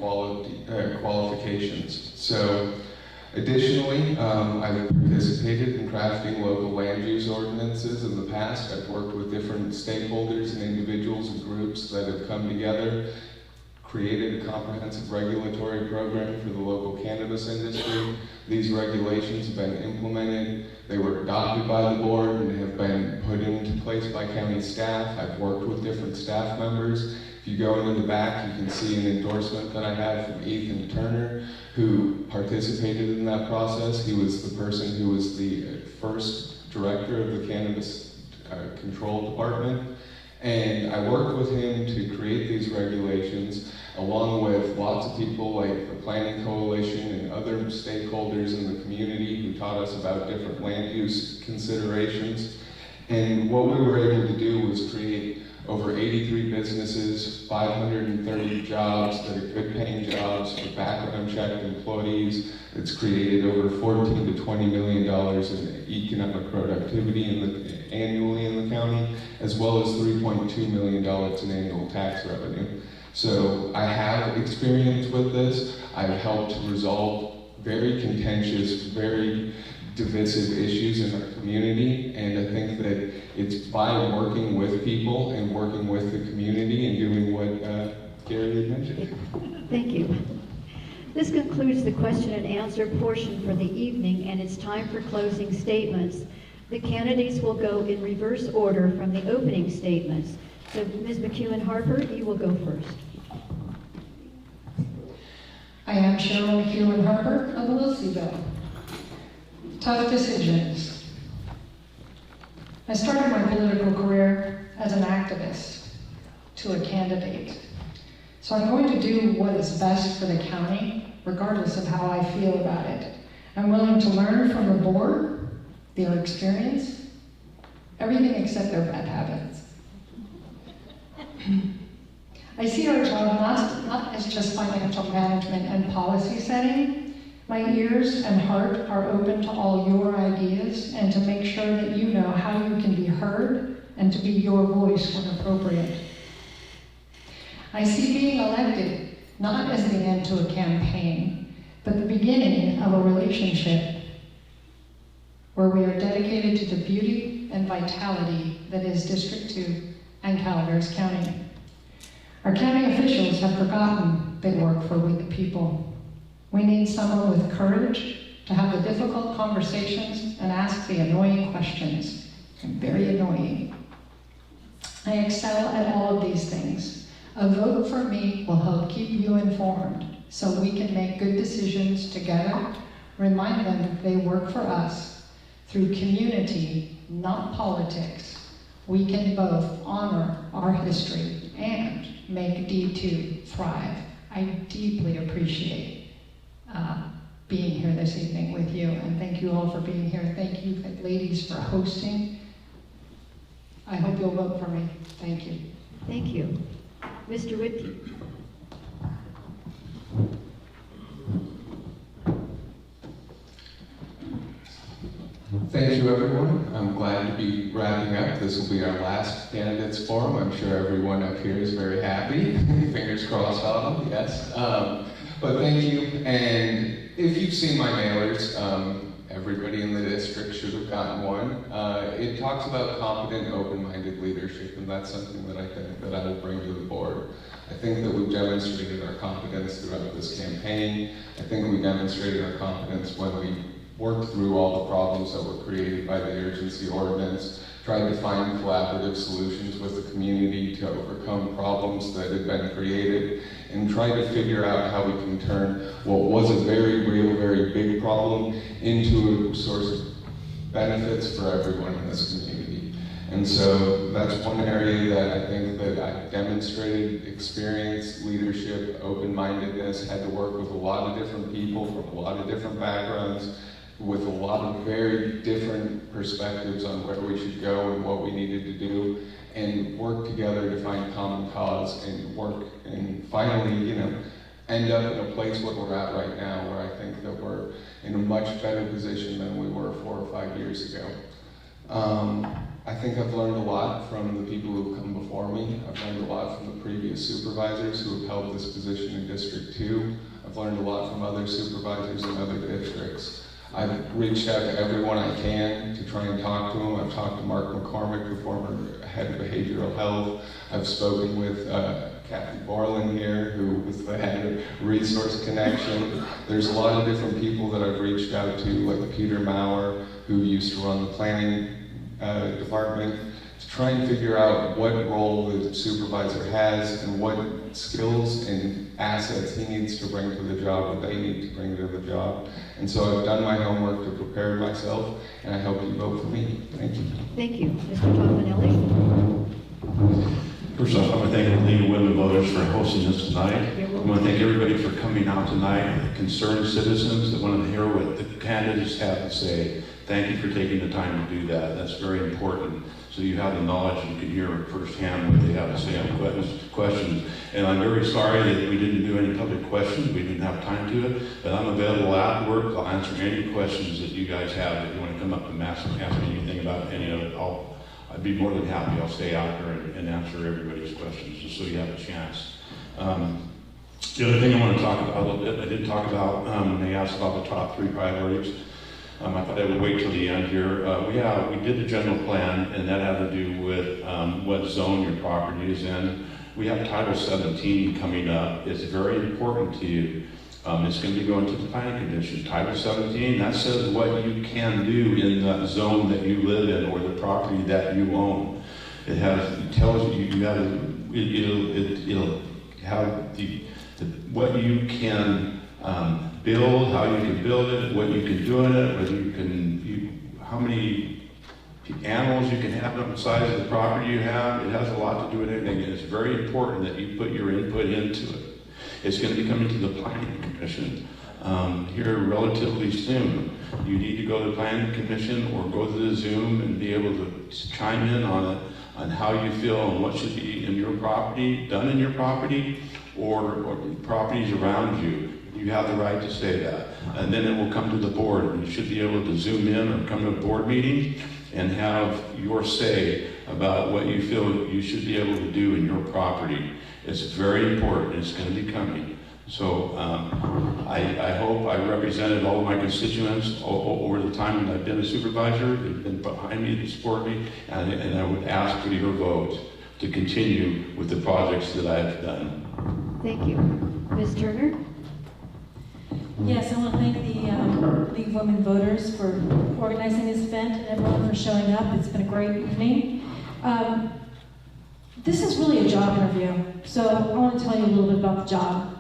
qualifications. So, additionally, I've participated in crafting local land use ordinances in the past. I've worked with different stakeholders and individuals and groups that have come together, created a comprehensive regulatory program for the local cannabis industry. These regulations have been implemented. They were adopted by the board and have been put into place by county staff. I've worked with different staff members. If you go into the back, you can see an endorsement that I have from Ethan Turner, who participated in that process. He was the person who was the first director of the Cannabis Control Department. And I worked with him to create these regulations, along with lots of people like the Planning Coalition and other stakeholders in the community who taught us about different land use considerations. And what we were able to do was create over 83 businesses, 530 jobs that are good paying jobs for background checked employees. It's created over $14 to $20 million in economic productivity annually in the county, as well as $3.2 million in annual tax revenue. So I have experience with this. I've helped resolve very contentious, very divisive issues in our community, and I think that it's by working with people and working with the community and doing what Gary had mentioned. Thank you. This concludes the question and answer portion for the evening, and it's time for closing statements. The candidates will go in reverse order from the opening statements. So Ms. McEwen-Harper, you will go first. I am Cheryl McEwen-Harper of Wilseyville. Tough decisions. I started my political career as an activist to a candidate. So I'm going to do what is best for the county, regardless of how I feel about it. I'm willing to learn from the board, their experience, everything except their bad habits. I see our job not as just financial management and policy setting. My ears and heart are open to all your ideas and to make sure that you know how you can be heard and to be your voice when appropriate. I see being elected not as the end to a campaign, but the beginning of a relationship where we are dedicated to the beauty and vitality that is District 2 and Calaveras County. Our county officials have forgotten they work for we the people. We need someone with courage to have the difficult conversations and ask the annoying questions. I'm very annoying. I excel at all of these things. A vote for me will help keep you informed so we can make good decisions together, remind them that they work for us. Through community, not politics, we can both honor our history and make D2 thrive. I deeply appreciate being here this evening with you, and thank you all for being here. Thank you, ladies, for hosting. I hope you'll vote for me. Thank you. Thank you. Mr. Whitke. Thank you, everyone. I'm glad to be wrapping up. This will be our last candidates forum. I'm sure everyone up here is very happy. Fingers crossed on them, yes. But thank you, and if you've seen my mailers, everybody in the district should have gotten one. It talks about competent, open-minded leadership, and that's something that I think that I will bring to the board. I think that we've demonstrated our competence throughout this campaign. I think we demonstrated our competence when we worked through all the problems that were created by the urgency ordinance, tried to find collaborative solutions with the community to overcome problems that had been created, and tried to figure out how we can turn what was a very real, very big problem into a source of benefits for everyone in this community. And so that's one area that I think that I demonstrated experience, leadership, open-mindedness, had to work with a lot of different people from a lot of different backgrounds, with a lot of very different perspectives on where we should go and what we needed to do, and work together to find common cause and work and finally, end up in a place where we're at right now, where I think that we're in a much better position than we were 4 or 5 years ago. I think I've learned a lot from the people who've come before me. I've learned a lot from the previous supervisors who have held this position in District 2. I've learned a lot from other supervisors in other districts. I've reached out to everyone I can to try and talk to them. I've talked to Mark McCormick, the former head of behavioral health. I've spoken with Kathy Borland here, who was the head of Resource Connection. There's a lot of different people that I've reached out to, like Peter Maurer, who used to run the planning department, to try and figure out what role the supervisor has and what skills and assets he needs to bring to the job, what they need to bring to the job. And so I've done my homework to prepare myself, and I hope you vote for me. Thank you. Thank you. Mr. Tofanelli? First off, I want to thank the League of Women Voters for hosting this tonight. I want to thank everybody for coming out tonight, concerned citizens that want to hear what the candidates have to say. Thank you for taking the time to do that. That's very important. So you have the knowledge and you can hear firsthand what they have to say on questions. And I'm very sorry that we didn't do any public questions. We didn't have time to it. But I'm available afterwards. I'll answer any questions that you guys have. If you want to come up and ask me anything about any of it, I'd be more than happy. I'll stay out there and answer everybody's questions just so you have a chance. The other thing I want to talk about a little bit, I did talk about, when they asked about the top 3 priorities. I thought I would wait till the end here. We did the general plan, and that had to do with what zone your property is in. We have Title 17 coming up. It's very important to you. It's going to be going to the planning commission. Title 17, that says what you can do in that zone that you live in or the property that you own. It tells you, it'll have what you can build, how you can build it, what you can do in it, whether you can, how many animals you can have on the size of the property you have. It has a lot to do with everything, and it's very important that you put your input into it. It's going to be coming to the Planning Commission here relatively soon. You need to go to the Planning Commission or go to the Zoom and be able to chime in on it, on how you feel and what should be in your property, done in your property, or properties around you. You have the right to say that. And then it will come to the board, and you should be able to Zoom in or come to a board meeting and have your say about what you feel you should be able to do in your property. It's very important. It's going to be coming. So I hope I represented all of my constituents over the time that I've been a supervisor. They've been behind me to support me, and I would ask for your vote to continue with the projects that I have done. Thank you. Ms. Turner? Yes, I want to thank the League of Women Voters for organizing this event and everyone for showing up. It's been a great evening. This is really a job interview, so I want to tell you a little bit about the job.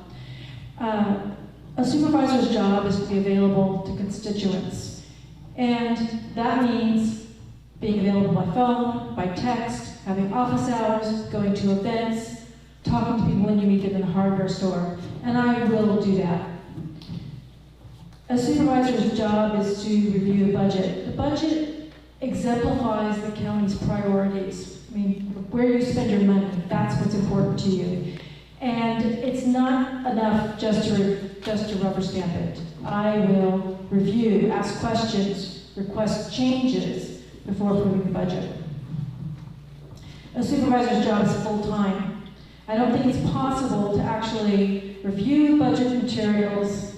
A supervisor's job is to be available to constituents, and that means being available by phone, by text, having office hours, going to events, talking to people when you meet them in the hardware store, and I will do that. A supervisor's job is to review the budget. The budget exemplifies the county's priorities. I mean, where you spend your money, that's what's important to you. And it's not enough just to rubber stamp it. I will review, ask questions, request changes before approving the budget. A supervisor's job is full-time. I don't think it's possible to actually review budget materials,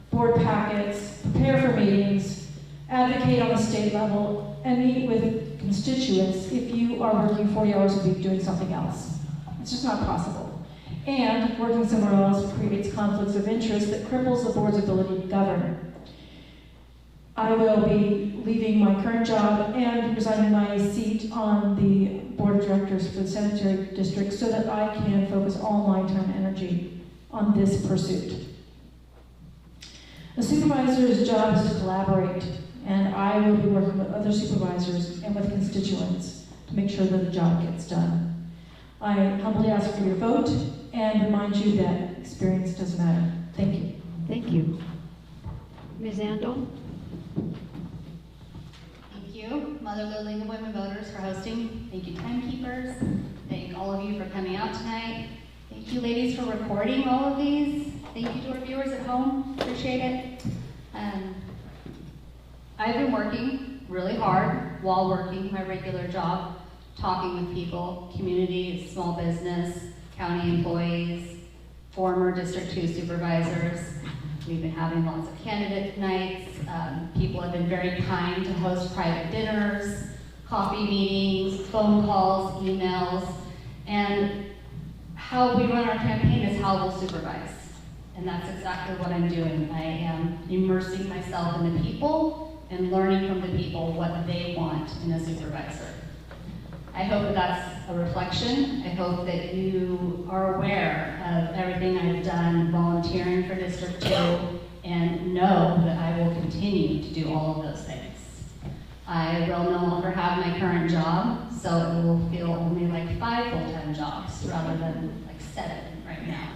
board packets, prepare for meetings, advocate on the state level, and meet with constituents if you are working 40 hours a week doing something else. It's just not possible. And working somewhere else creates conflicts of interest that cripples the board's ability to govern. I will be leaving my current job and resigning my seat on the board of directors for the sanitary district so that I can focus all my time and energy on this pursuit. A supervisor's job is to collaborate, and I will be working with other supervisors and with constituents to make sure that the job gets done. I humbly ask for your vote and remind you that experience does matter. Thank you. Thank you. Ms. Andel? Thank you, Mother Lode League of Women Voters, for hosting. Thank you, timekeepers. Thank all of you for coming out tonight. Thank you, ladies, for recording all of these. Thank you to our viewers at home. Appreciate it. I've been working really hard while working my regular job, talking with people, community, small business, county employees, former District 2 supervisors. We've been having lots of candidate nights. People have been very kind to host private dinners, coffee meetings, phone calls, emails, and how we run our campaign is how we'll supervise. And that's exactly what I'm doing. I am immersing myself in the people and learning from the people what they want in a supervisor. I hope that that's a reflection. I hope that you are aware of everything I've done volunteering for District 2 and know that I will continue to do all of those things. I will no longer have my current job, so it will feel only like 5 full-time jobs rather than like 7 right now.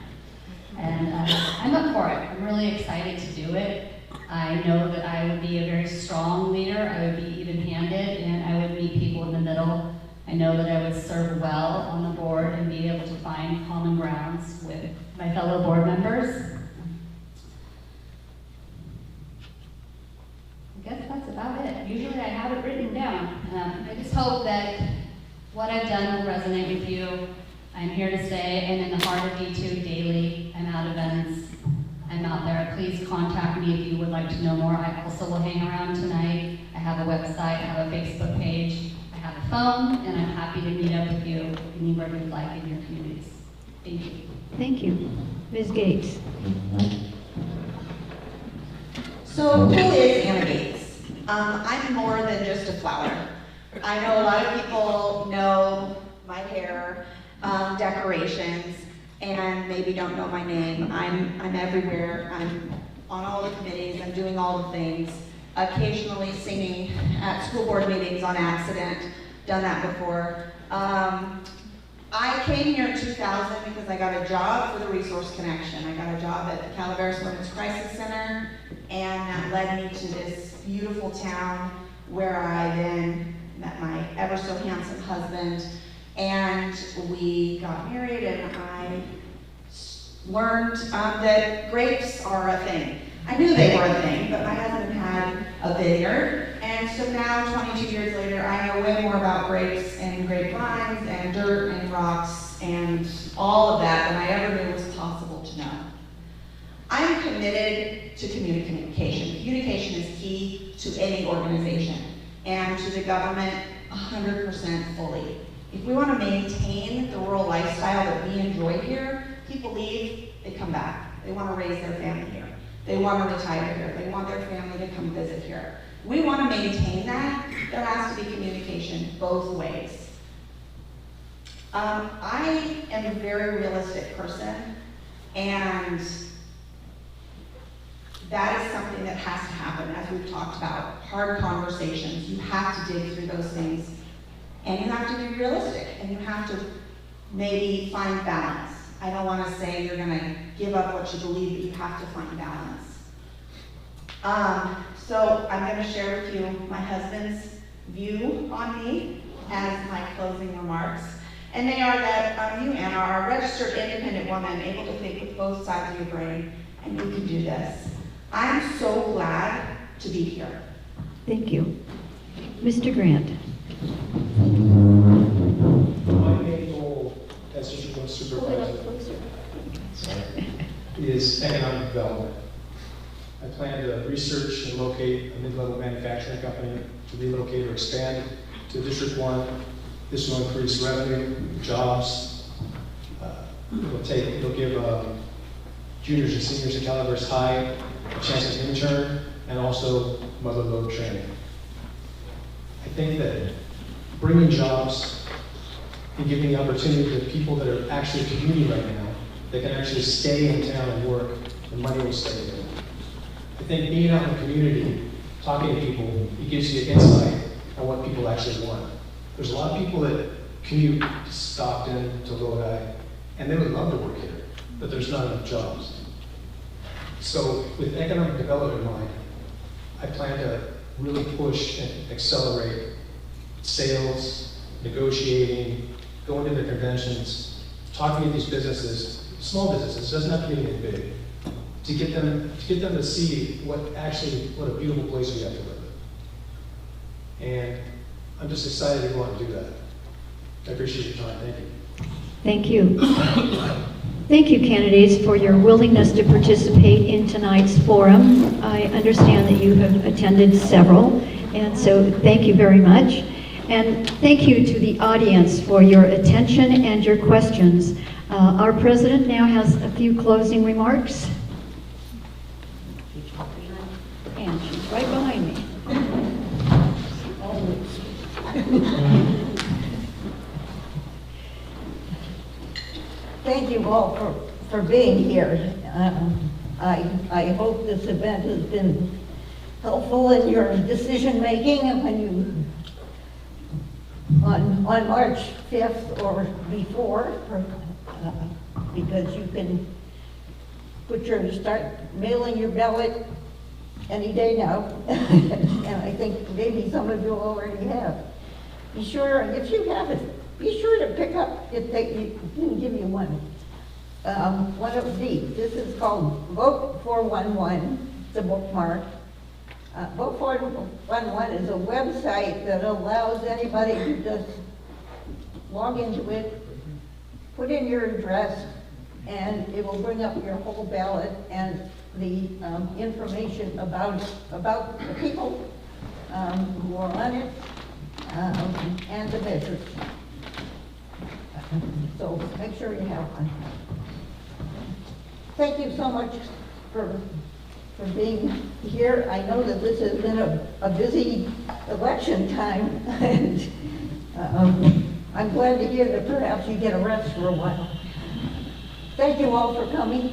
And I'm up for it. I'm really excited to do it. I know that I would be a very strong leader. I would be even-handed, and I would meet people in the middle. I know that I would serve well on the board and be able to find common grounds with my fellow board members. I guess that's about it. Usually I have it written down. I just hope that what I've done will resonate with you. I'm here to stay. I'm in the heart of D2 daily. I'm at events. I'm out there. Please contact me if you would like to know more. I also will hang around tonight. I have a website, I have a Facebook page, I have a phone, and I'm happy to meet up with you anywhere you'd like in your communities. Thank you. Thank you. Ms. Gates? So who is Anna Gates? I'm more than just a flower. I know a lot of people know my hair, decorations, and maybe don't know my name. I'm everywhere. I'm on all the committees. I'm doing all the things. Occasionally singing at school board meetings on accident. Done that before. I came here in 2000 because I got a job for the Resource Connection. I got a job at the Calaveras Women's Crisis Center, and that led me to this beautiful town where I then met my ever so handsome husband, and we got married, and I learned that grapes are a thing. I knew they were a thing, but my husband had a vineyard, and so now, 22 years later, I know way more about grapes and grapevines and dirt and rocks and all of that than I ever knew was possible to know. I'm committed to communication. Communication is key to any organization and to the government 100% fully. If we want to maintain the rural lifestyle that we enjoy here, people leave, they come back. They want to raise their family here. They want to retire here. They want their family to come visit here. We want to maintain that. There has to be communication both ways. I am a very realistic person, and that is something that has to happen, as we've talked about. Hard conversations. You have to dig through those things, and you have to be realistic, and you have to maybe find balance. I don't want to say you're going to give up what you believe, but you have to find balance. So I'm going to share with you my husband's view on me as my closing remarks. And they are that you, Anna, are a registered independent woman, able to think with both sides of your brain, and you can do this. I'm so glad to be here. Thank you. Mr. Grant? My main goal as District 1 is economic development. I plan to research and locate a mid-level manufacturing company to relocate or expand to District 1. This will increase revenue, jobs. It'll give juniors and seniors at Calibers High a chance to intern and also Mother Lode training. I think that bringing jobs and giving the opportunity to people that are actually commuting right now, that can actually stay in town and work, the money will stay there. I think being out in the community, talking to people, it gives you insight on what people actually want. There's a lot of people that commute to Stockton, to Lodi, and they would love to work here, but there's not enough jobs. So with economic development in mind, I plan to really push and accelerate sales, negotiating, going to the conventions, talking to these businesses, small businesses, doesn't have to be anything big, to get them to see what a beautiful place we have to live. And I'm just excited to go out and do that. I appreciate your time. Thank you. Thank you. Thank you, candidates, for your willingness to participate in tonight's forum. I understand that you have attended several, and so thank you very much. And thank you to the audience for your attention and your questions. Our president now has a few closing remarks. And she's right behind me. Thank you all for being here. I hope this event has been helpful in your decision-making when you, on March 5th or before, because you can start mailing your ballot any day now. And I think maybe some of you already have. Be sure, if you haven't, be sure to pick up, if they can give you one of these. This is called Vote 411. It's a bookmark. Vote 411 is a website that allows anybody to just log into it, put in your address, and it will bring up your whole ballot and the information about the people who are on it and the measures. So make sure you have one. Thank you so much for being here. I know that this has been a busy election time, and I'm glad to hear that perhaps you get a rest for a while. Thank you all for coming.